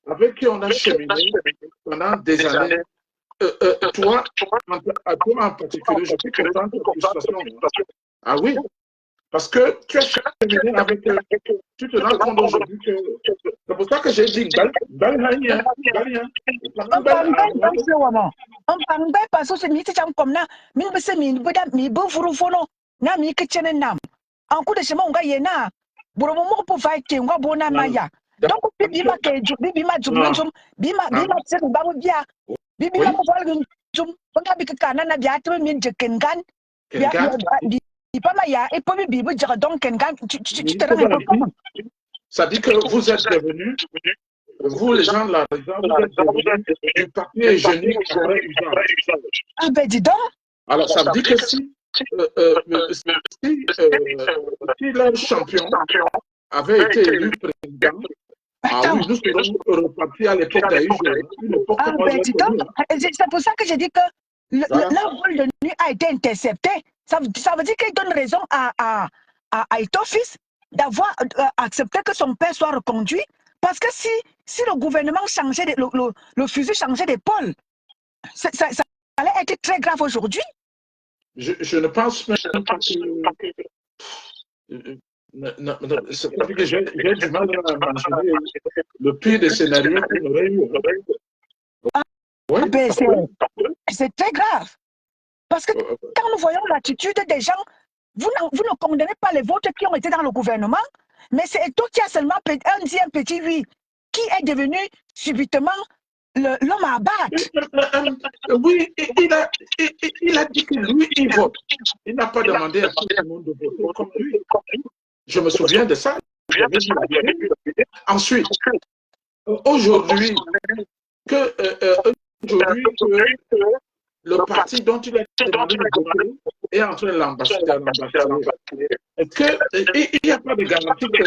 avec qui on a cheminé pendant des années. Toi en particulier, je peux comprendre ta frustration. Ah oui, parce que tu as cheminé avec eux. Tu te rends compte aujourd'hui que c'est pour ça que j'ai dit ça dit que vous êtes devenus, vous les gens de la région, vous êtes devenus du papier hygiénique à vrai usage. Ah ben dis donc. Alors ça veut dire que si leur champion avait été élu président, ah oui, nous serons repartis à l'époque d'Aïe. Ah ben dis donc. C'est pour ça que j'ai dit que leur rôle de nuit a été intercepté. Ça veut dire qu'il donne raison à Eto'o-fils d'avoir accepté que son père soit reconduit. Parce que si le gouvernement changeait, le fusil changeait d'épaule, ça allait être très grave aujourd'hui. Je ne pense même pas que... C'est-à-dire que j'ai du mal à imaginer le pire des scénarios qu'on aurait eu. Oui, c'est très grave. Parce que quand nous voyons l'attitude des gens, vous ne condamnez pas les vôtres qui ont été dans le gouvernement, mais c'est Eto'o qui a seulement un petit oui, qui est devenu subitement l'homme à abattre. Oui, il a dit que lui, il vote. Il n'a pas demandé à tout le monde de voter comme lui. Je me souviens de ça. Ensuite, aujourd'hui, que le parti dont il a demandé de voter est en train de l'ambassadeur. Est-ce qu'il n'y a pas de garantie que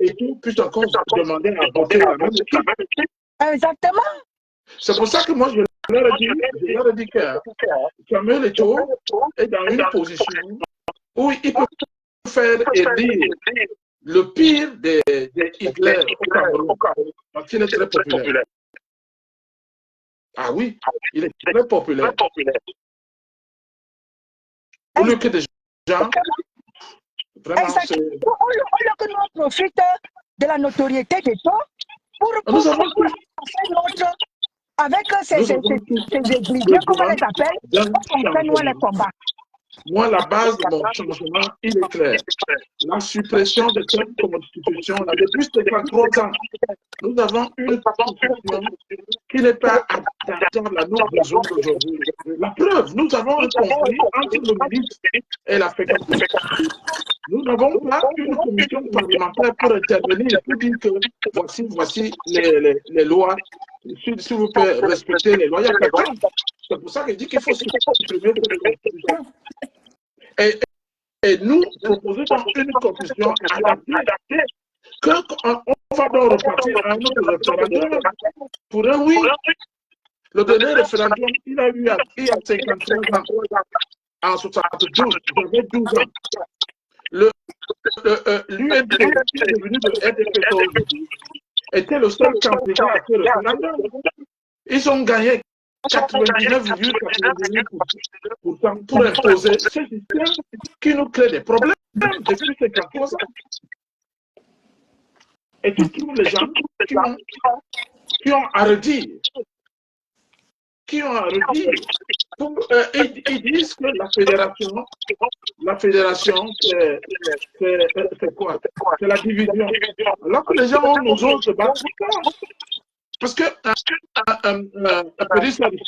Eto'o puisse encore demander à voter la même équipe? Exactement. C'est pour ça que moi, je leur ai dit que Samuel Eto'o est dans une position où il peut faire élire le pire des Hitler au Cameroun, parce qu'il est très populaire. Ah oui, il est très populaire. Au lieu que des gens, vraiment, c'est... Au lieu que nous profitons de la notoriété d'Eto'o pour nous avons faire avec ces églises, comment on les appelle, on fait nous les combats. Moi, la base de mon changement, il est clair. La suppression de cette constitution, depuis 53 ans, nous avons une constitution qui n'est pas adaptée à nos besoins d'aujourd'hui. La preuve, nous avons un conflit entre le ministre et la fécondité. Nous n'avons pas une commission parlementaire pour intervenir et pour dire que voici les lois. S'il vous plaît, respectez les lois. Il y a quelqu'un. C'est pour ça que je dis qu'il faut supprimer cette constitution. Et nous proposons dans une constitution adaptée qu'on va donc repartir à un autre référendum. Pour un oui, le dernier référendum, il a eu il y a 53 ans. En 72, j'avais 12 ans. l'UNP, qui est devenu le RDPC aujourd'hui, était le seul candidat à ce référendum. Ils ont gagné 99,99% pour imposer ce système qui nous crée des problèmes depuis 53 ans. Et tu trouves les gens qui ont à redire. Qui ont à redire. Ils disent que la fédération, c'est quoi? C'est la division. Alors que les gens nous ont se battre pour ça. Parce que, je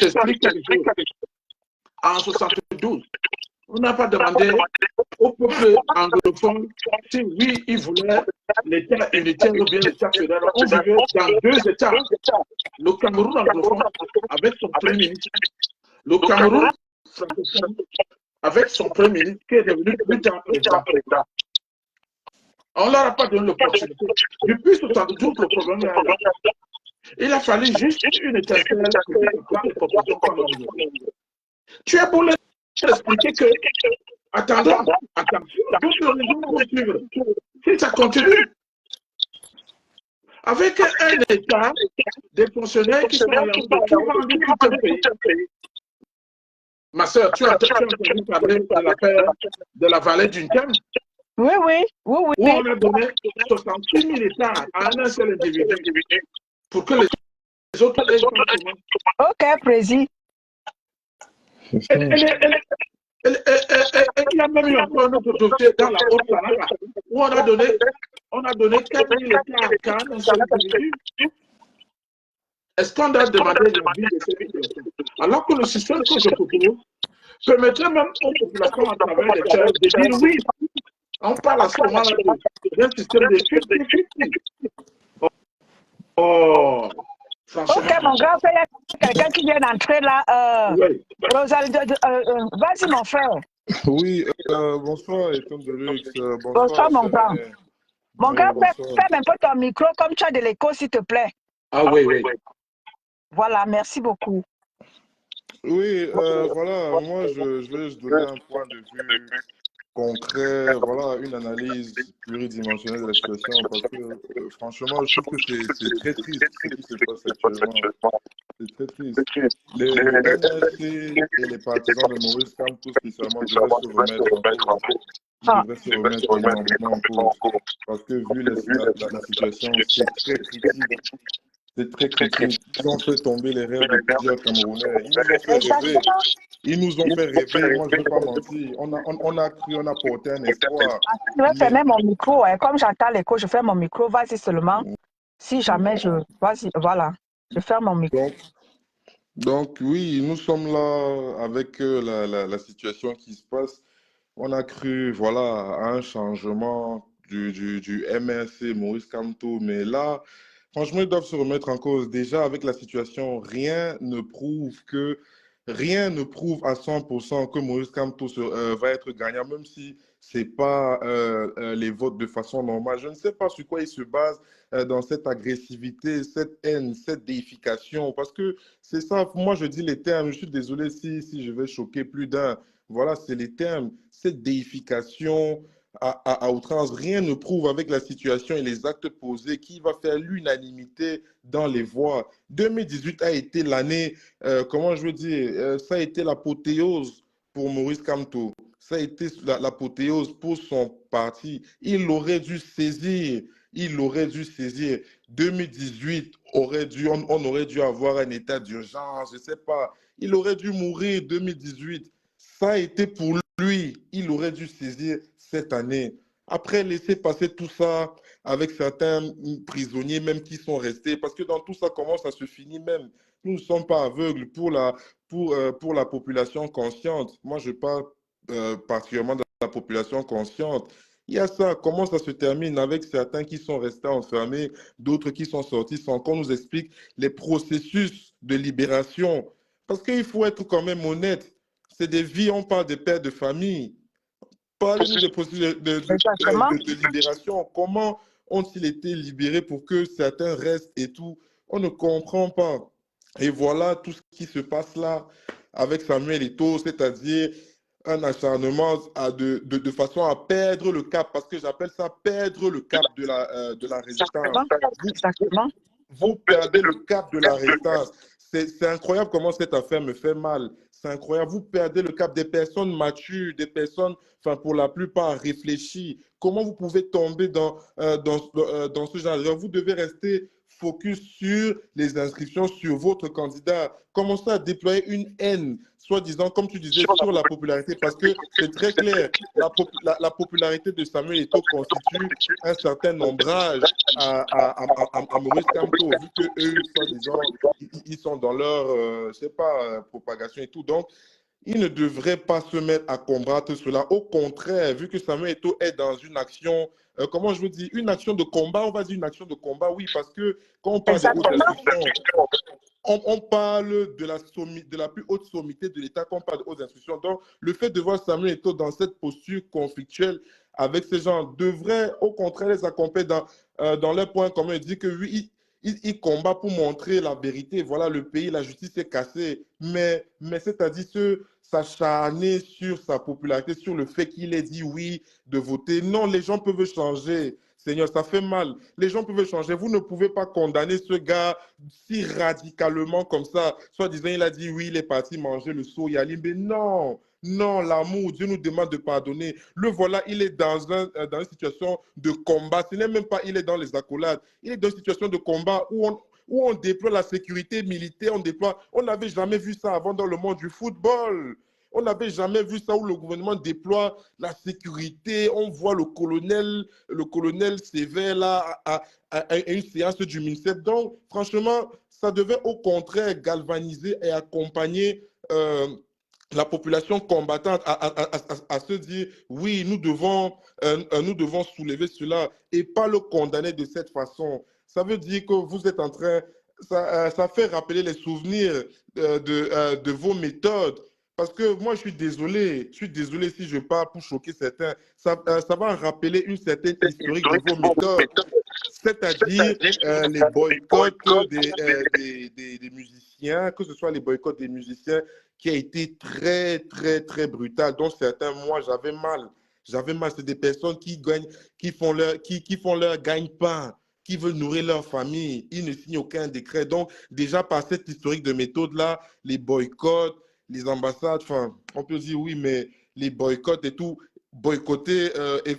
t'explique quelque chose. En 72, on n'a pas demandé au peuple anglophone si oui, il voulait l'État unitaire ou bien l'État fédéral. On vivait dans deux États. Le Cameroun anglophone avec son premier ministre. Le Cameroun francophone avec son premier ministre qui est devenu plus tard président. On ne leur a pas donné l'opportunité. Depuis 72, le problème est là. Il a fallu juste une étincelle pour les propositions comme tu as beau leur expliquer que, attendons, d'autres régions vont suivre. Si ça continue, avec un État, des fonctionnaires qui sont orientés, qui vendent tout un pays. Ma soeur, tu as entendu parler de l'affaire de la vallée d'une thème? Oui. Où on a donné 66 000 hectares à un seul individu pour que les autres aient comment. Ok, président. Il y a même eu encore un autre dossier dans la Haute-Sahara où on a donné 4 000 hectares à un seul individu. Est-ce qu'on doit demander l'avis de ces populations? Alors que le système que je propose permettrait même aux populations à travers les terres de dire oui. On parle à ce moment-là d'un système de 50-50. Oh, franchement. Ok, mon grand frère, il y a quelqu'un qui vient d'entrer là. Oui. Vas-y, mon frère. Oui, bonsoir, Éton de Luxe. Bonsoir, mon grand. Mon grand frère, ferme un peu ton micro comme tu as de l'écho, s'il te plaît. Ah oui. Voilà, merci beaucoup. Oui, voilà, moi, je vais juste donner un point de vue concret, voilà, une analyse pluridimensionnelle de la situation, parce que franchement, je trouve que c'est très triste ce qui se passe actuellement. C'est très triste. Les NLC et les partisans de Maurice Kamto spécialement devraient se remettre en cause. Ils devraient se remettre énormément en cause, parce que vu la situation, c'est très critique. C'est très critique. Ils ont fait tomber les rêves de plusieurs Camerounais. Ils nous ont fait rêver. Ils nous ont fait rêver. Moi, je ne vais pas mentir. On a cru, on a porté un espoir. Je vais fermer mon micro. Comme j'entends l'écho, je ferme mon micro. Vas-y seulement. Si jamais Vas-y, voilà. Je ferme mon micro. Donc oui, nous sommes là avec la situation qui se passe. On a cru, voilà, à un changement du MRC Maurice Kamto. Mais là, franchement, ils doivent se remettre en cause. Déjà, avec la situation, rien ne prouve à 100% que Maurice Kamto va être gagnant, même si ce n'est pas les votes de façon normale. Je ne sais pas sur quoi il se base dans cette agressivité, cette haine, cette déification, parce que c'est ça, moi je dis les termes, je suis désolé si je vais choquer plus d'un. Voilà, c'est les termes, cette déification à outrance. Rien ne prouve avec la situation et les actes posés qui va faire l'unanimité dans les voix. 2018 a été l'année, comment je veux dire, ça a été l'apothéose pour Maurice Kamto. Ça a été l'apothéose pour son parti. Il aurait dû saisir. 2018 on aurait dû avoir un état d'urgence, je ne sais pas. Il aurait dû mourir 2018. Ça a été pour lui. Il aurait dû saisir cette année. Après, laisser passer tout ça avec certains prisonniers même qui sont restés, parce que dans tout ça, comment ça se finit même? Nous ne sommes pas aveugles pour la population consciente. Moi, je parle particulièrement de la population consciente. Il y a ça, comment ça se termine avec certains qui sont restés enfermés, d'autres qui sont sortis sans qu'on nous explique les processus de libération. Parce qu'il faut être quand même honnête. C'est des vies, on parle des pères de famille. Parlez-nous des processus de libération. Comment ont-ils été libérés pour que certains restent et tout? On ne comprend pas. Et voilà tout ce qui se passe là avec Samuel Eto'o, c'est-à-dire un acharnement de façon à perdre le cap, parce que j'appelle ça perdre le cap de la résistance. Exactement. Exactement. Vous perdez le cap de la résistance. C'est incroyable comment cette affaire me fait mal. C'est incroyable. Vous perdez le cap des personnes matures, des personnes, enfin pour la plupart réfléchies. Comment vous pouvez tomber dans ce genre? Vous devez rester focus sur les inscriptions, sur votre candidat. Commencez à déployer une haine, soi-disant, comme tu disais, sur la popularité, parce que c'est très clair, la popularité de Samuel Eto'o constitue un certain ombrage à Maurice Kamto, vu qu'eux, soi-disant, ils sont dans leur, je sais pas, propagation et tout. Donc, ils ne devraient pas se mettre à combattre cela. Au contraire, vu que Samuel Eto'o est dans une action, comment je veux dire, une action de combat, on va dire une action de combat, oui, parce que quand on parle de haute instruction, on parle de la plus haute sommité de l'État quand on parle de hautes instructions. Donc, le fait de voir Samuel Eto'o dans cette posture conflictuelle avec ces gens devrait, au contraire, les accompagner dans leur point commun. Il dit que oui, il combat pour montrer la vérité. Voilà, le pays, la justice est cassée. Mais c'est-à-dire s'acharner sur sa popularité, sur le fait qu'il ait dit oui de voter. Non, les gens peuvent changer. Seigneur, ça fait mal. Les gens peuvent changer. Vous ne pouvez pas condamner ce gars si radicalement comme ça. Soit disant, il a dit oui, il est parti manger le soya. Mais non, non, l'amour, Dieu nous demande de pardonner. Le voilà, il est dans une situation de combat. Ce n'est même pas, il est dans les accolades. Il est dans une situation de combat où on déploie la sécurité militaire, on n'avait jamais vu ça avant dans le monde du football. On n'avait jamais vu ça où le gouvernement déploie la sécurité. On voit le colonel sévère là à une séance du MINSEP. Donc, franchement, ça devait au contraire galvaniser et accompagner la population combattante à se dire oui, nous devons soulever cela et pas le condamner de cette façon. Ça veut dire que vous êtes en train, ça fait rappeler les souvenirs de vos méthodes. Parce que moi, je suis désolé si je parle pour choquer certains. Ça va rappeler une certaine historique de vos méthodes, c'est-à-dire les boycotts des musiciens, que ce soit les boycotts des musiciens qui a été très, très, très brutal. Donc, certains, moi, j'avais mal. J'avais mal. C'est des personnes qui font leur gagne-pain, qui veulent nourrir leur famille. Ils ne signent aucun décret. Donc, déjà, par cette historique de méthode-là, les boycotts, les ambassades, enfin, on peut dire oui, mais les boycotts et tout, boycotter,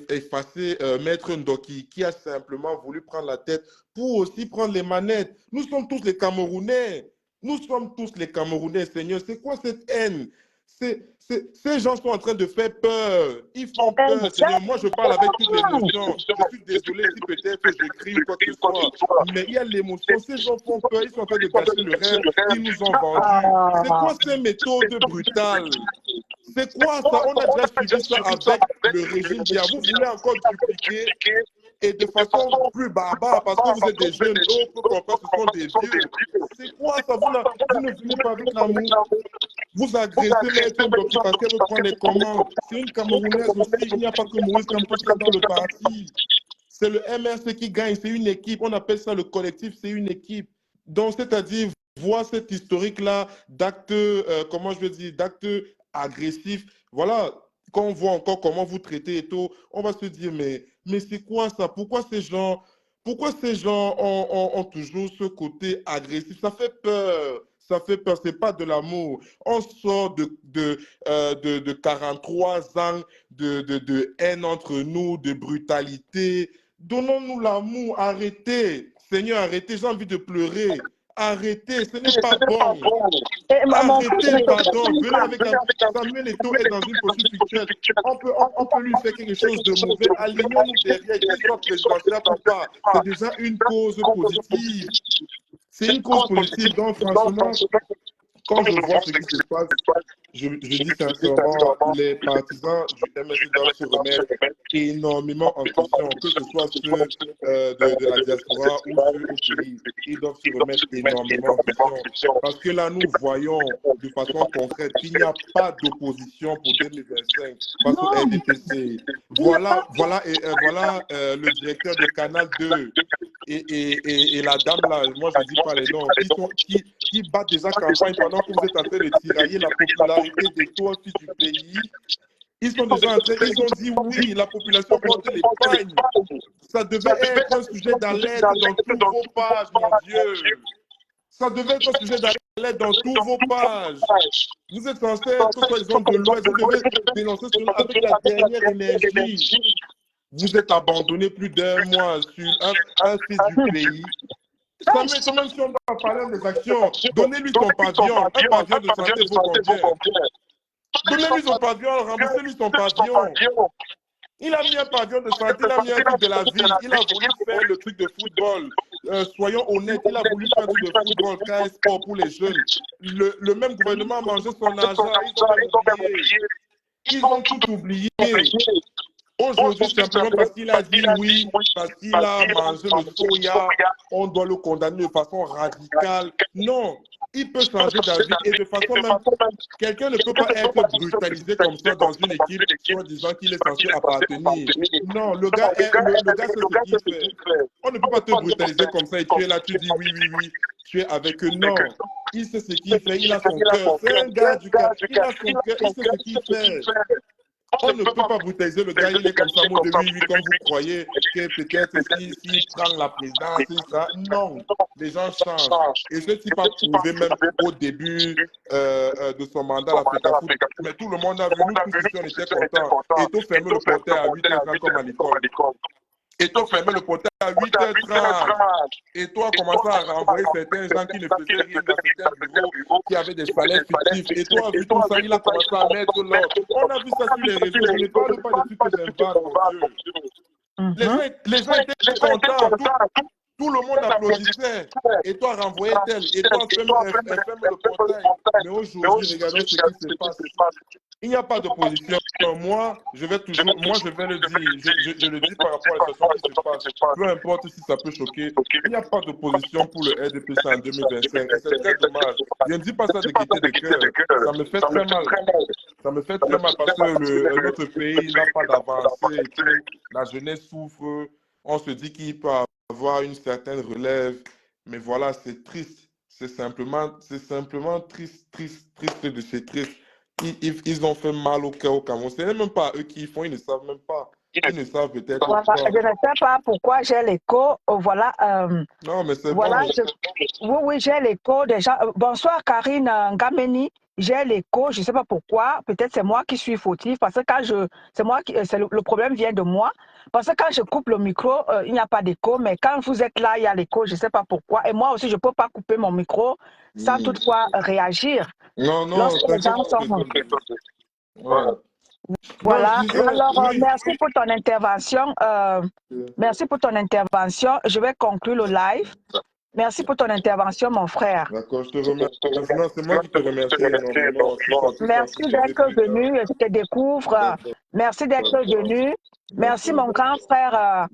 effacer Maître Ndoki, qui a simplement voulu prendre la tête pour aussi prendre les manettes. Nous sommes tous les Camerounais. Nous sommes tous les Camerounais, Seigneur. C'est quoi cette haine? Ces gens sont en train de faire peur. Ils font peur, Seigneur. Moi, je parle avec toute l'émotion. Je suis désolé si peut-être je crie ou quoi que ce soit. Mais il y a l'émotion. Ces gens font peur. Ils sont en train de gâcher le rêve qu'ils nous ont vendu. C'est quoi ces méthodes brutales? C'est quoi ça? On a déjà suivi ça avec le régime Biya. Vous voulez encore dupliquer et de façon plus barbare parce que vous êtes des jeunes, d'autres comprendre ce sont des vieux. C'est quoi ça? Vous ne venez pas avec l'amour. Vous agressez Maître Ndoki parce qu'elle veut prendre les commandes. C'est une Camerounaise aussi. Il n'y a pas que Maurice Kamto dans le parti. C'est le MRC qui gagne. C'est une équipe. On appelle ça le collectif. C'est une équipe. Donc, c'est-à-dire, voir cette historique-là d'actes, comment je veux dire, d'actes agressifs. Voilà. Quand on voit encore comment vous traitez et tout, on va se dire, mais c'est quoi ça? Pourquoi ces gens ont toujours ce côté agressif? Ça fait peur. Ça fait peur. C'est pas de l'amour. On sort de 43 ans de haine entre nous, de brutalité. Donnons-nous l'amour. Arrêtez. Seigneur, arrêtez. J'ai envie de pleurer. Arrêtez, ce n'est pas bon. Arrêtez, pardon. Venez avec Samuel Eto'o est dans une posture fictuelle. On peut lui faire quelque chose de mauvais. Alignons-nous derrière, qu'il soit présidentiel ou pas. C'est déjà une cause positive. C'est une cause positive. Donc, franchement, quand je vois ce qui se passe, je dis sincèrement, les partisans du MSC doivent se remettre énormément en question, que ce soit ceux de la diaspora ou ceux au pays. Ils doivent se remettre énormément en question. Parce que là, nous voyons de façon concrète qu'il n'y a pas d'opposition pour 2025 face au RDPC. Voilà le directeur de Canal 2 et la dame là, moi je ne dis pas les noms, qui battent déjà campagne pendant que vous êtes en train de tirailler la popularité de toi, fils du pays. Ils sont déjà entrés, ils ont dit oui, la population porte l'épargne. Ça devait être un sujet d'alerte dans toutes vos pages, mon Dieu. Ça devait être un sujet d'alerte dans toutes vos pages. Vous êtes censé être, soi-disant, de l'Ouest. Vous devez dénoncer cela avec la dernière énergie. Vous êtes abandonné plus d'un mois sur un fils du pays. Ça m'étonne même si on va parler des actions. Donnez-lui son pavillon. Un pavillon de santé vaut combien? Donnez-lui son pavillon, remboursez-lui son pavillon. Il a mis un pavillon de santé, il a mis un truc de la ville, il a voulu faire le truc de football. Soyons honnêtes, il a voulu faire un truc de football, KS Sport pour les jeunes. Le même gouvernement a mangé son argent, ils ont tout oublié. Aujourd'hui, simplement parce qu'il a dit oui, parce qu'il a mangé le soya, on doit le condamner de façon radicale. Non, il peut changer d'avis et de façon même, quelqu'un ne peut pas être brutalisé comme ça dans une équipe, soit disant qu'il est censé appartenir. Non, le gars sait ce qu'il fait. On ne peut pas te brutaliser comme ça et tu es là, tu dis oui, tu es avec eux. Non, il sait ce qu'il fait, il a son cœur. C'est un gars du cœur, il a son cœur, il sait ce qu'il fait. On ne peut pas brutaliser le gars, il est comme ça, mot de oui, comme vous croyez que peut-être s'il prend la présidence, ça. Non, les gens changent. Et ce type a prouvé même au début de son mandat à l'Africa Foot. Mais tout le monde a vu, nous tous ici, on était contents. Et tout fermé le portail à 8h30 comme à l'école. Et toi, fermé le portail à 8h30. Et toi, commencé à renvoyer certains gens qui ne faisaient rien dans certains bureaux, qui avaient des salaires fictifs. Et toi, vu tout ça, il a commencé à mettre l'ordre. On a vu ça sur les réseaux. Je ne parle pas de trucs que j'aime pas, mon Dieu. Les gens étaient contents. Tout le monde applaudissait. Et toi, renvoyais tel. Et toi, ferme le portail. Mais aujourd'hui, regardons ce qui se passe. Il n'y a pas d'opposition. Moi, je vais le dire. Je le dis par rapport à la situation qui se passe. Peu importe si ça peut choquer. Il n'y a pas d'opposition pour le RDPC en 2025. Et c'est très dommage. Je ne dis pas ça de gaieté de cœur. Ça me fait très mal. Ça me fait très mal parce que notre pays n'a pas d'avancée. La jeunesse souffre. On se dit qu'il peut avoir une certaine relève. Mais voilà, c'est triste. C'est simplement triste de chez triste. Ils ont fait mal au cœur au Cameroun. Ce n'est même pas eux qui font, ils ne savent même pas. Ils ne savent peut-être pas. Je ne sais pas pourquoi j'ai l'écho. Voilà. Non, mais c'est voilà, bon. Oui, j'ai l'écho des gens. Bonsoir Karine Ngameni. J'ai l'écho, je ne sais pas pourquoi. Peut-être c'est moi qui suis fautif parce que quand le problème vient de moi. Parce que quand je coupe le micro, il n'y a pas d'écho. Mais quand vous êtes là, il y a l'écho. Je ne sais pas pourquoi. Et moi aussi, je ne peux pas couper mon micro sans toutefois réagir. Non, lorsque les gens sont... Voilà. Alors, merci pour ton intervention. Merci pour ton intervention. Je vais conclure le live. Merci pour ton intervention, mon frère. D'accord, je te remercie. Non, c'est moi qui te remercie énormément. Merci d'être venu. Je te découvre. Merci d'être venu. Merci, mon grand frère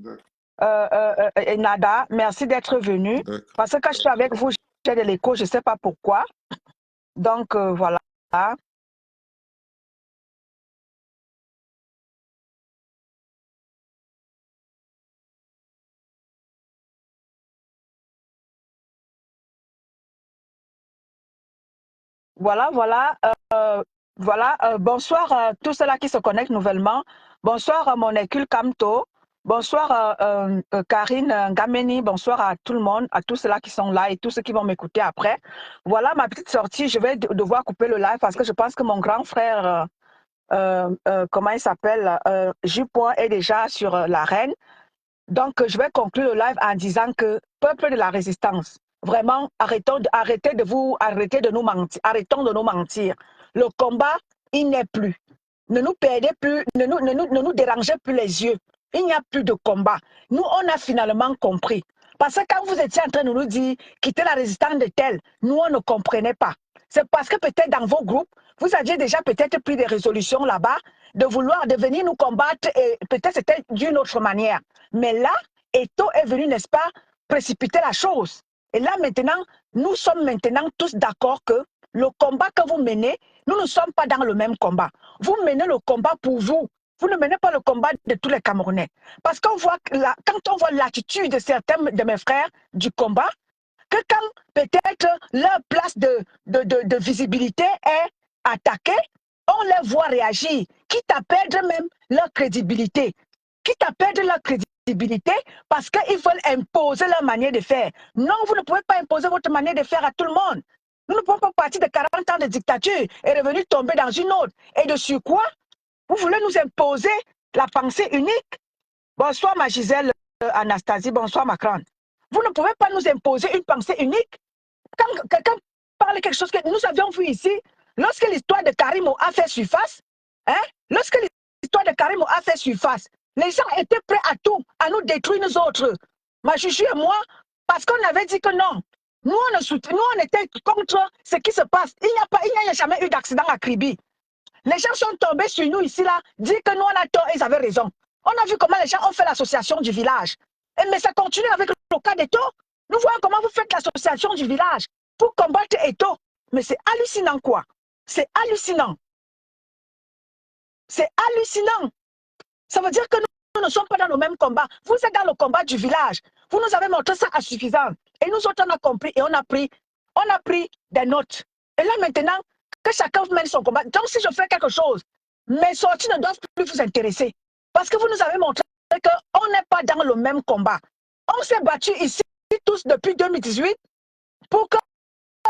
Nada. Merci d'être venu. Parce que quand je suis avec vous, j'ai de l'écho. Je ne sais pas pourquoi. Donc, voilà. Voilà. Bonsoir à tous ceux-là qui se connectent nouvellement. Bonsoir à mon écule Kamto. Bonsoir Karine Ngameni. Bonsoir à tout le monde, à tous ceux-là qui sont là et tous ceux qui vont m'écouter après. Voilà ma petite sortie. Je vais devoir couper le live parce que je pense que mon grand frère, comment il s'appelle, Jupoint est déjà sur l'arène. Donc, je vais conclure le live en disant que, peuple de la résistance, vraiment, arrêtez de nous mentir, arrêtons de nous mentir. Le combat, il n'est plus. Ne nous perdez plus, ne nous dérangez plus les yeux. Il n'y a plus de combat. Nous, on a finalement compris. Parce que quand vous étiez en train de nous dire, quittez la résistance de tel, nous, on ne comprenait pas. C'est parce que peut-être dans vos groupes, vous aviez déjà peut-être pris des résolutions là-bas de vouloir venir nous combattre et peut-être c'était d'une autre manière. Mais là, Eto est venu, n'est-ce pas, précipiter la chose. Et là, maintenant, nous sommes maintenant tous d'accord que le combat que vous menez, nous ne sommes pas dans le même combat. Vous menez le combat pour vous. Vous ne menez pas le combat de tous les Camerounais. Parce qu'on voit, quand on voit l'attitude de certains de mes frères du combat, que quand peut-être leur place de visibilité est attaquée, on les voit réagir, quitte à perdre même leur crédibilité. Quitte à perdre leur crédibilité parce qu'ils veulent imposer leur manière de faire. Non, vous ne pouvez pas imposer votre manière de faire à tout le monde. Nous ne pouvons pas partir de 40 ans de dictature et revenir tomber dans une autre. Et de sur quoi vous voulez nous imposer la pensée unique? Bonsoir ma Gisèle Anastasie, bonsoir ma crâne. Vous ne pouvez pas nous imposer une pensée unique. Quand quelqu'un parle quelque chose que nous avions vu ici, lorsque l'histoire de Karimo a fait surface, lorsque l'histoire de Karimo a fait surface, les gens étaient prêts à tout, à nous détruire nous autres. Ma Chuchu et moi, parce qu'on avait dit que non. Nous, on était contre ce qui se passe. Il n'y a jamais eu d'accident à Kribi. Les gens sont tombés sur nous ici, là, dire que nous, on a tort, ils avaient raison. On a vu comment les gens ont fait l'association du village. Mais ça continue avec le cas d'Eto. Nous voyons comment vous faites l'association du village pour combattre Eto. Mais c'est hallucinant, quoi. C'est hallucinant. C'est hallucinant. Ça veut dire que nous ne sommes pas dans le même combat. Vous êtes dans le combat du village. Vous nous avez montré ça à suffisance. Et nous autres, on a compris et on a pris des notes. Et là, maintenant, que chacun mène son combat. Donc, si je fais quelque chose, mes sorties ne doivent plus vous intéresser. Parce que vous nous avez montré qu'on n'est pas dans le même combat. On s'est battu ici tous depuis 2018 pour que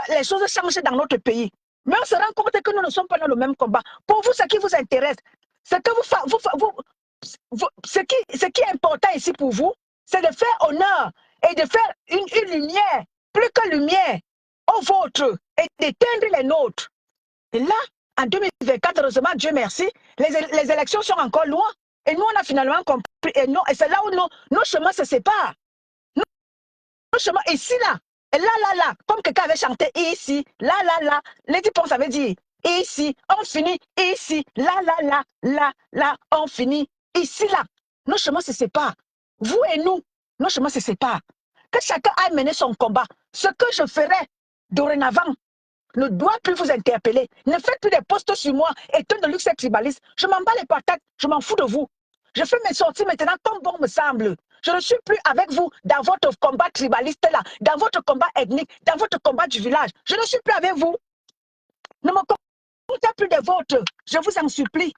les choses changent dans notre pays. Mais on se rend compte que nous ne sommes pas dans le même combat. Pour vous, ce qui vous intéresse, ce qui est important ici pour vous, c'est de faire honneur et de faire une lumière, plus que lumière, aux vôtres et d'éteindre les nôtres. Et là, en 2024, heureusement, Dieu merci, les élections sont encore loin. Et nous, on a finalement compris. Et c'est là où nos chemins se séparent. Nos chemins, ici, là, et là, comme quelqu'un avait chanté ici, là, les types, ça veut dire ici, on finit, ici, là, on finit, ici, là. Nos chemins se séparent. Vous et nous, nos chemins se séparent. Que chacun aille mener son combat. Ce que je ferai dorénavant ne doit plus vous interpeller. Ne faites plus des posts sur moi et tout de luxe tribaliste. Je m'en bats les patates, je m'en fous de vous. Je fais mes sorties maintenant comme bon me semble. Je ne suis plus avec vous dans votre combat tribaliste là, dans votre combat ethnique, dans votre combat du village. Je ne suis plus avec vous. Ne me comptez plus des vôtres. Je vous en supplie.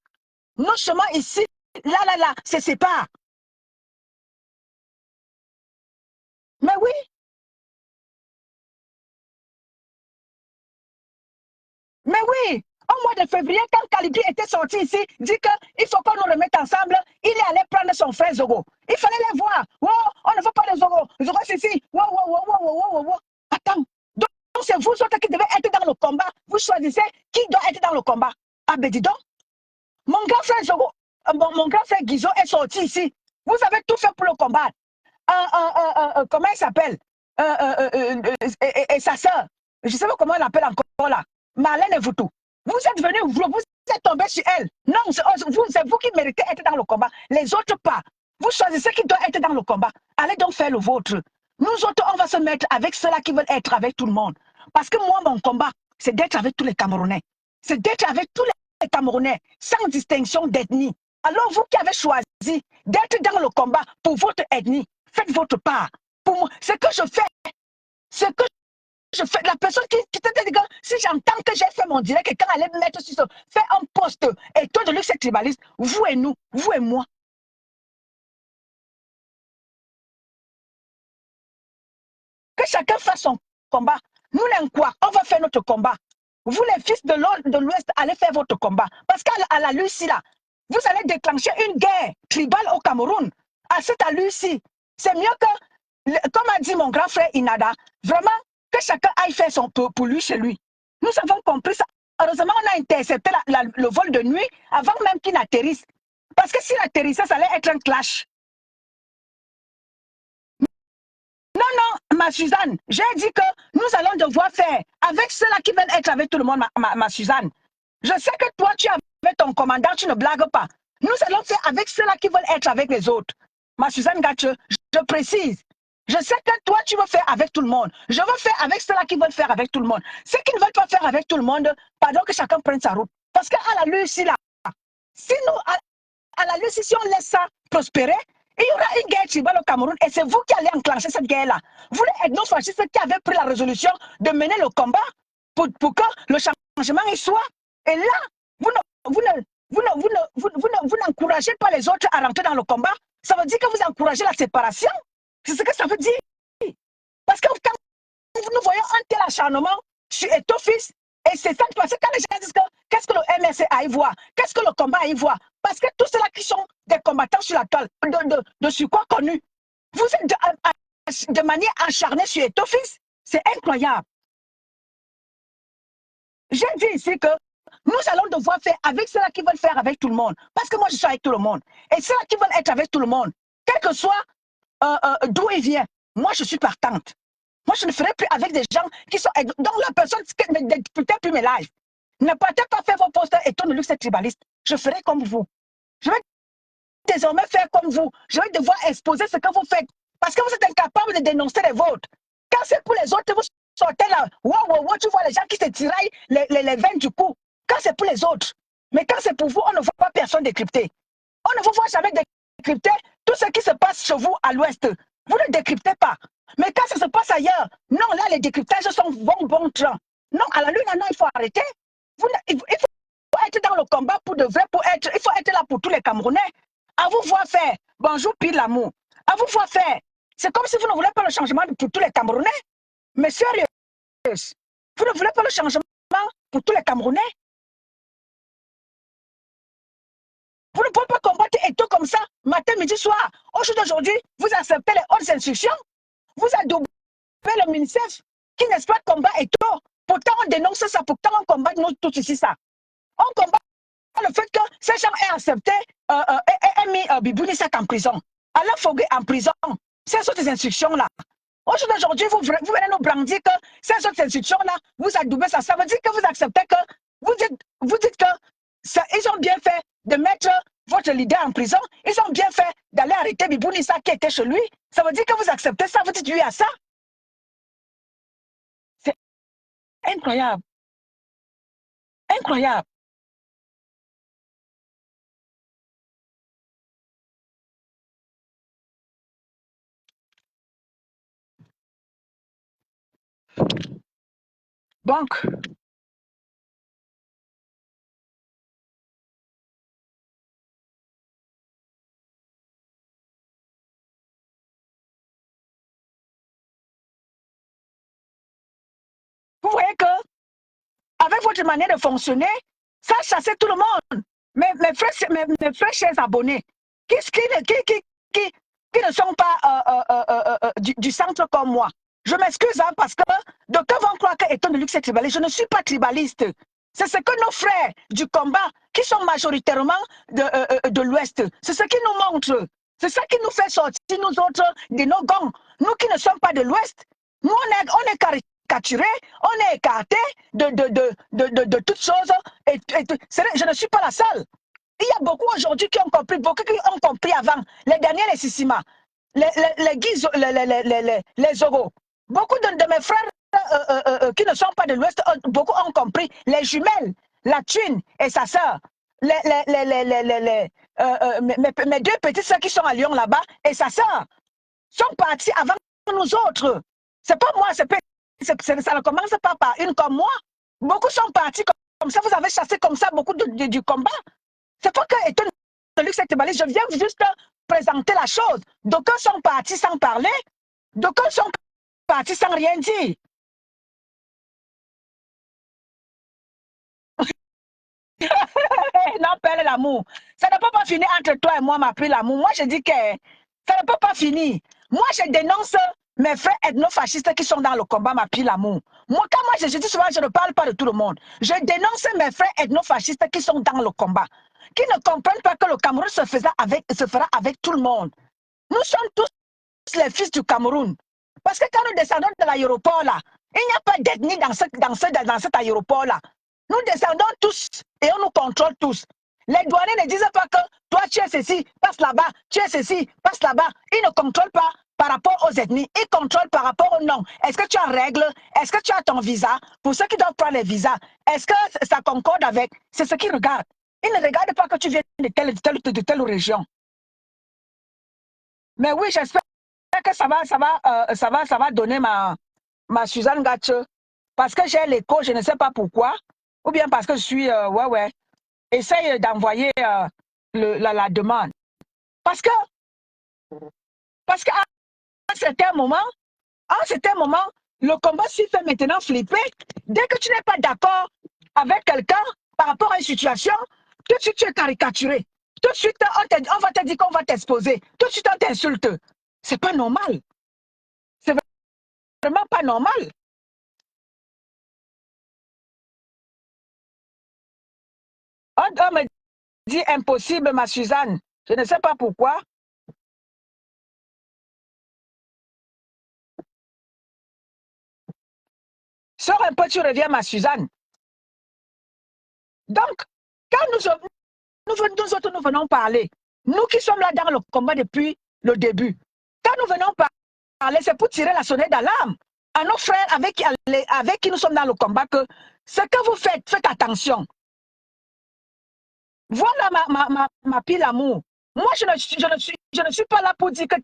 Nos chemins ici, là, se séparent. Mais oui. Mais oui, au mois de février, quand Calibri était sorti ici, dit qu'il faut qu'on nous remette ensemble, il est allé prendre son frère Zogo. Il fallait les voir. Oh, on ne veut pas de Zogo. Zogo, c'est ici. Wow. Attends. Donc, c'est vous autres qui devez être dans le combat. Vous choisissez qui doit être dans le combat. Ah, ben dis donc. Mon grand frère Zogo, mon grand frère Guizo est sorti ici. Vous avez tout fait pour le combat. Comment il s'appelle et sa sœur. Je ne sais pas comment elle appelle encore là. Marlène et vous tout. Vous êtes venus, vous êtes tombé sur elle. Non, c'est vous qui méritez d'être dans le combat. Les autres pas. Vous choisissez qui doit être dans le combat. Allez donc faire le vôtre. Nous autres, on va se mettre avec ceux-là qui veulent être avec tout le monde. Parce que moi, mon combat, c'est d'être avec tous les Camerounais. C'est d'être avec tous les Camerounais, sans distinction d'ethnie. Alors, vous qui avez choisi d'être dans le combat pour votre ethnie, faites votre part. Pour moi, ce que je fais, la personne qui te dit que si j'entends que j'ai fait mon direct et quand elle allait me mettre sur ce, fait un poste et toi de lui c'est tribaliste, vous et nous, vous et moi. Que chacun fasse son combat. Nous n'aimons quoi? On va faire notre combat. Vous les fils de l'Ouest, allez faire votre combat. Parce qu'à la Lucie là, vous allez déclencher une guerre tribale au Cameroun. À cette Lucie, c'est mieux que, comme a dit mon grand frère Inada, vraiment, que chacun aille faire son pour lui chez lui. Nous avons compris ça. Heureusement, on a intercepté le vol de nuit avant même qu'il n'atterrisse. Parce que s'il atterrissait, ça allait être un clash. Non, ma Suzanne, j'ai dit que nous allons devoir faire avec ceux-là qui veulent être avec tout le monde, ma Suzanne. Je sais que toi, tu es avec ton commandant, tu ne blagues pas. Nous allons faire avec ceux-là qui veulent être avec les autres. Ma Suzanne Gatche, je précise. Je sais que toi, tu veux faire avec tout le monde. Je veux faire avec ceux-là qui veulent faire avec tout le monde. Ceux qui ne veulent pas faire avec tout le monde, pardon que chacun prenne sa route. Parce qu'à la Lucie, là, si nous, à la Lucie, si on laisse ça prospérer, Il y aura une guerre tribale au Cameroun et c'est vous qui allez enclencher cette guerre-là. Vous les ethno-fascistes qui avez pris la résolution de mener le combat pour que le changement y soit. Et là, vous n'encouragez pas les autres à rentrer dans le combat. Ça veut dire que vous encouragez la séparation. C'est ce que ça veut dire. Parce que quand nous voyons un tel acharnement sur Ethofis, et c'est ça parce que quand les gens disent que qu'est-ce que le MRC a y voir, qu'est-ce que le combat a y voir, parce que tous ceux-là qui sont des combattants sur la toile, de sur quoi connu, vous êtes de manière acharnée sur Ethofis, c'est incroyable. J'ai dit ici que nous allons devoir faire avec ceux-là qui veulent faire avec tout le monde, parce que moi je suis avec tout le monde, et ceux-là qui veulent être avec tout le monde, quel que soit d'où il vient, moi je suis partante. Moi, je ne ferai plus avec des gens qui sont... Donc, la personne n'écoutez plus mes lives. Ne partez pas faire vos posters et tourne le luxe tribaliste. Je ferai comme vous. Je vais désormais faire comme vous. Je vais devoir exposer ce que vous faites. Parce que vous êtes incapable de dénoncer les vôtres. Quand c'est pour les autres, vous sortez là. Wow, tu vois les gens qui se tiraillent les veines du cou. Quand c'est pour les autres. Mais quand c'est pour vous, on ne voit pas personne décrypter. On ne vous voit jamais décrypter tout ce qui se passe chez vous à l'ouest. Vous ne décryptez pas. Mais quand ça se passe ailleurs, non, là, les décryptages sont bon train. Non, à la lune, non, il faut arrêter. Il faut être dans le combat pour de vrai, il faut être là pour tous les Camerounais. À vous voir faire. Bonjour, pire l'amour. À vous voir faire. C'est comme si vous ne voulez pas le changement pour tous les Camerounais. Mais sérieux, vous ne voulez pas le changement pour tous les Camerounais. Vous ne pouvez pas combattre et tout comme ça, matin, midi, soir. Aujourd'hui, vous acceptez les hautes instructions. Vous adoubez le ministère qui n'est pas combat et tout. Pourtant, on dénonce ça. Pourtant, on combat nous tous ici ça. On combat le fait que ces gens aient accepté et mis Bibouni Sak en prison. Alain Fogué en prison. Ces autres instructions-là. Aujourd'hui, vous venez nous brandir que ces autres instructions-là, vous adoubez ça. Ça veut dire que vous acceptez que vous dites que ils ont bien fait de mettre votre leader en prison. Ils ont bien fait d'aller arrêter Bibouni Sak qui était chez lui. Ça veut dire que vous acceptez ça. Vous dites oui à ça. C'est incroyable. Incroyable. Donc, vous voyez que avec votre manière de fonctionner, ça chassait tout le monde. Mes frères chers abonnés, qui ne sont pas du centre comme moi. Je m'excuse parce que docteur vont croire que étant de luxe tribaliste, je ne suis pas tribaliste. C'est ce que nos frères du combat, qui sont majoritairement de l'Ouest, c'est ce qui nous montre. C'est ça qui nous fait sortir, nous autres, de nos gangs. Nous qui ne sommes pas de l'Ouest, nous, on est caricaturés, on est écartés de toutes choses. Je ne suis pas la seule. Il y a beaucoup aujourd'hui qui ont compris, beaucoup qui ont compris avant. Les derniers, les Sissima, les Guiz, les Zogo. Beaucoup de mes frères qui ne sont pas de l'Ouest, beaucoup ont compris. Les jumelles, la Thune et sa sœur. Mes deux petites sœurs qui sont à Lyon là-bas et sa sœur sont partis avant nous autres. C'est pas moi, ça ne commence pas par une comme moi. Beaucoup sont partis comme ça, vous avez chassé comme ça beaucoup du combat. C'est pas que étant de luxe je viens juste présenter la chose. D'aucuns sont partis sans parler, d'aucuns sont partis sans rien dire. Non, père l'amour. Ça ne peut pas finir entre toi et moi, ma pris l'amour. Moi, je dis que ça ne peut pas finir. Moi, je dénonce mes frères ethno-fascistes qui sont dans le combat, ma pris l'amour. Moi, quand moi, je dis souvent, je ne parle pas de tout le monde. Je dénonce mes frères ethno-fascistes qui sont dans le combat, qui ne comprennent pas que le Cameroun se fera avec tout le monde. Nous sommes tous les fils du Cameroun. Parce que quand nous descendons de l'aéroport là, il n'y a pas d'ethnie dans cet aéroport-là. Nous descendons tous et on nous contrôle tous. Les douaniers ne disent pas que toi tu es ceci, passe là-bas, tu es ceci, passe là-bas. Ils ne contrôlent pas par rapport aux ethnies, ils contrôlent par rapport au nom. Est-ce que tu as règle? Est-ce que tu as ton visa? Pour ceux qui doivent prendre les visas, est-ce que ça concorde avec? C'est ce qu'ils regardent. Ils ne regardent pas que tu viens de telle région. Mais oui, j'espère que ça va donner ma Suzanne Gatche. Parce que j'ai l'écho, je ne sais pas pourquoi. Ou bien parce que je suis, ouais. Essaye d'envoyer la demande. Parce qu'à un certain moment, le combat s'y fait maintenant flipper. Dès que tu n'es pas d'accord avec quelqu'un par rapport à une situation, tout de suite tu es caricaturé. Tout de suite, on va te dire qu'on va t'exposer. Tout de suite, on t'insulte. C'est pas normal. C'est vraiment pas normal. On me dit impossible, ma Suzanne. Je ne sais pas pourquoi. Sors un peu, tu reviens, ma Suzanne. Donc, quand nous venons parler, nous qui sommes là dans le combat depuis le début, quand nous venons parler, c'est pour tirer la sonnette d'alarme à nos frères avec qui nous sommes dans le combat que ce que vous faites, faites attention. Voilà ma pile amour. Moi, je ne suis pas là pour dire que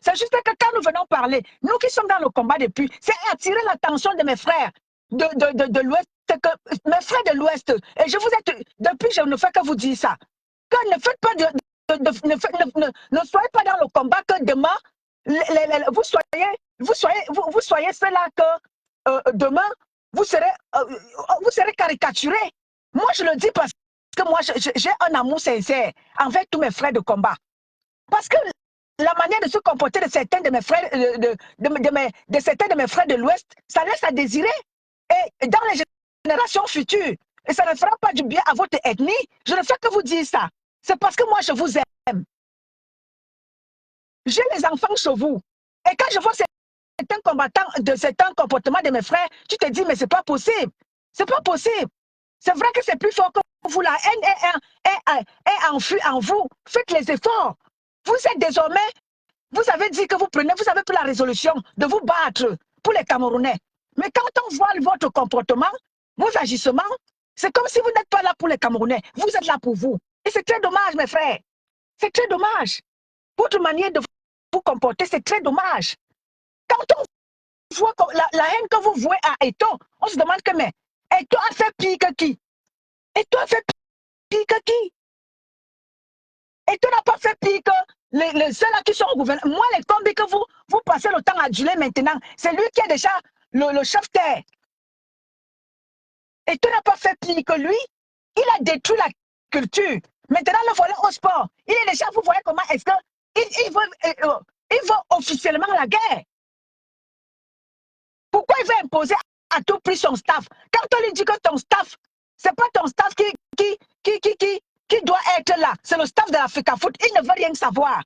c'est juste que quand nous venons parler, nous qui sommes dans le combat depuis, c'est attirer l'attention de mes frères de l'Ouest, mes frères de l'Ouest. Et je vous ai, depuis, je ne fais que vous dire ça. Que ne faites pas ne soyez pas dans le combat que demain, vous soyez ceux-là que demain, vous serez caricaturés. Moi, je le dis parce que moi, j'ai un amour sincère envers tous mes frères de combat. Parce que la manière de se comporter de certains de mes frères, certains de mes frères de l'Ouest, ça laisse à désirer. Et dans les générations futures, et ça ne fera pas du bien à votre ethnie, je ne fais que vous dire ça. C'est parce que moi, je vous aime. J'ai les enfants chez vous. Et quand je vois certains combattants de certains comportements de mes frères, tu te dis, mais c'est pas possible. C'est pas possible. C'est vrai que c'est plus fort que vous. La haine est enfouie en vous. Faites les efforts. Vous êtes désormais, vous avez dit que vous avez pris la résolution de vous battre pour les Camerounais. Mais quand on voit votre comportement, vos agissements, c'est comme si vous n'êtes pas là pour les Camerounais. Vous êtes là pour vous. Et c'est très dommage, mes frères. C'est très dommage. Votre manière de vous comporter, c'est très dommage. Quand on voit la haine que vous vouez à Eto, on se demande que, mais Eto a fait pire que qui? Eto a fait pire que qui? Eto n'a pas fait pire que ceux-là qui sont au gouvernement. Moi, les combis que vous passez le temps à aduler maintenant, c'est lui qui est déjà le chef terre. Eto n'a pas fait pire que lui. Il a détruit la culture. Maintenant, le voilà au sport. Il est déjà, vous voyez comment est-ce qu'il veut officiellement la guerre. Pourquoi il veut imposer à tout prix son staff? Quand on lui dit que ton staff, c'est pas ton staff qui doit être là, c'est le staff de l'Africa Foot, il ne veut rien savoir.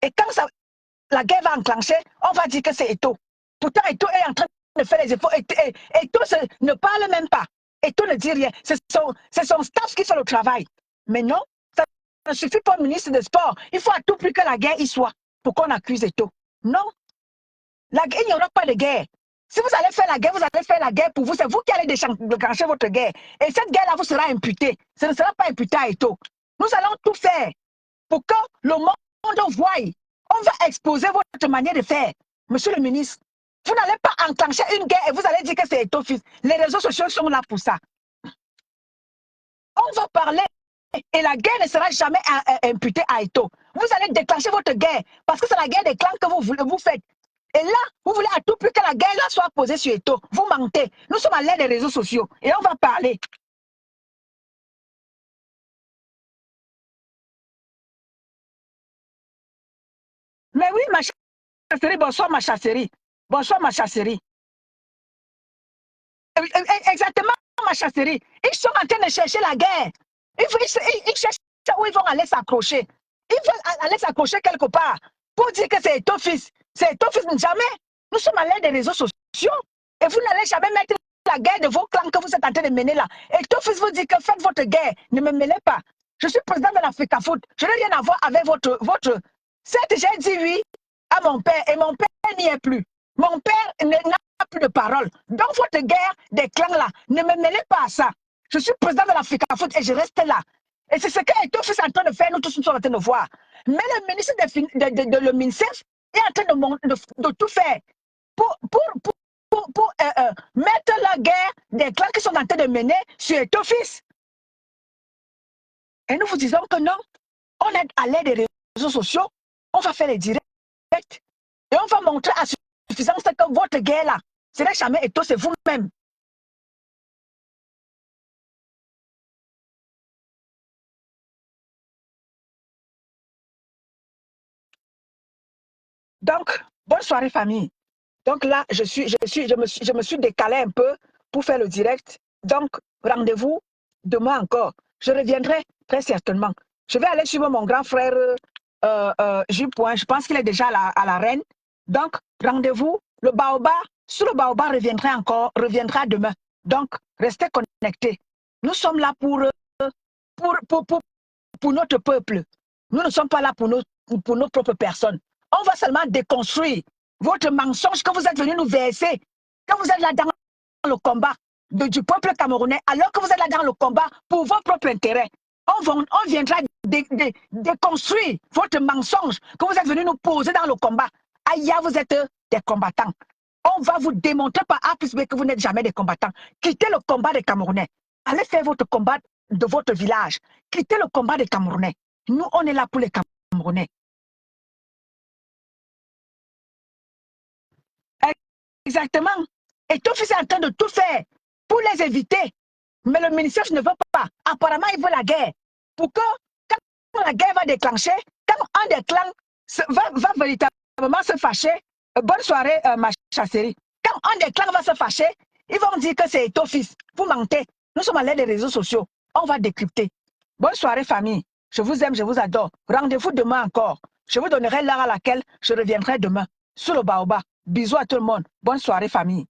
Et quand la guerre va enclencher, on va dire que c'est Eto. Pourtant, Eto est en train de faire les efforts. Eto ne parle même pas. Eto ne dit rien. C'est son staff qui fait le travail. Mais non, ça ne suffit pas au ministre des Sports. Il faut à tout prix que la guerre y soit pour qu'on accuse Eto. Non. La guerre, il n'y aura pas de guerre. Si vous allez faire la guerre, vous allez faire la guerre pour vous. C'est vous qui allez déclencher votre guerre. Et cette guerre-là vous sera imputée. Ce ne sera pas imputé à Eto. Nous allons tout faire pour que le monde voie. On va exposer votre manière de faire. Monsieur le ministre, vous n'allez pas enclencher une guerre et vous allez dire que c'est Eto fils. Les réseaux sociaux sont là pour ça. On va parler et la guerre ne sera jamais imputée à Eto. Vous allez déclencher votre guerre parce que c'est la guerre des clans que vous faites. Et là, vous voulez à tout prix que la guerre là soit posée sur Eto. Vous mentez. Nous sommes à l'ère des réseaux sociaux et on va parler. Mais oui, ma chasserie, bonsoir ma chasserie. Bonsoir ma chasserie. Exactement ma chasserie. Ils sont en train de chercher la guerre. Ils cherchent où ils vont aller s'accrocher. Ils veulent aller s'accrocher quelque part pour dire que c'est Eto fils. C'est Eto fils, jamais. Nous sommes à l'ère des réseaux sociaux et vous n'allez jamais mettre la guerre de vos clans que vous êtes en train de mener là. Et Eto fils vous dit que faites votre guerre, ne me mêlez pas. Je suis président de l'Africa Foot. Je n'ai rien à voir avec votre... Certes, j'ai dit oui à mon père et mon père n'y est plus. Mon père n'a plus de parole. Donc votre guerre des clans là, ne me mêlez pas à ça. Je suis président de l'Africa Foot et je reste là. Et c'est ce que Eto'o est en train de faire, nous tous nous sommes en train de voir. Mais le ministre le MINSEF est en train de tout faire pour mettre la guerre des clans qui sont en train de mener sur Eto'o. Et nous vous disons que non, on est à l'aide des réseaux sociaux, on va faire les directs et on va montrer à suffisance que votre guerre là, ce n'est jamais Eto'o, c'est vous-même. Donc, bonne soirée famille. Donc là, je me suis décalé un peu pour faire le direct. Donc, rendez-vous demain encore. Je reviendrai très certainement. Je vais aller suivre mon grand frère Jules Point. Je pense qu'il est déjà à la reine. Donc, rendez-vous. Le Baobab, sous le Baobab reviendra demain. Donc, restez connectés. Nous sommes là pour notre peuple. Nous ne sommes pas là pour nos propres personnes. On va seulement déconstruire votre mensonge que vous êtes venu nous verser, que vous êtes là dans le combat du peuple camerounais, alors que vous êtes là dans le combat pour vos propres intérêts. On viendra déconstruire votre mensonge que vous êtes venu nous poser dans le combat. Aïe, vous êtes des combattants. On va vous démontrer par A plus B que vous n'êtes jamais des combattants. Quittez le combat des Camerounais. Allez faire votre combat de votre village. Quittez le combat des Camerounais. Nous, on est là pour les Camerounais. Exactement. Et ton fils est en train de tout faire pour les éviter. Mais le ministère ne veut pas. Apparemment, il veut la guerre. Pour que, quand la guerre va déclencher, quand un des clans va véritablement se fâcher, bonne soirée, ma chasserie. Quand un des clans va se fâcher, ils vont dire que c'est ton fils. Vous mentez. Nous sommes à l'aide des réseaux sociaux. On va décrypter. Bonne soirée, famille. Je vous aime, je vous adore. Rendez-vous demain encore. Je vous donnerai l'heure à laquelle je reviendrai demain. Sous le Baobab. Bisous à tout le monde. Bonne soirée, famille.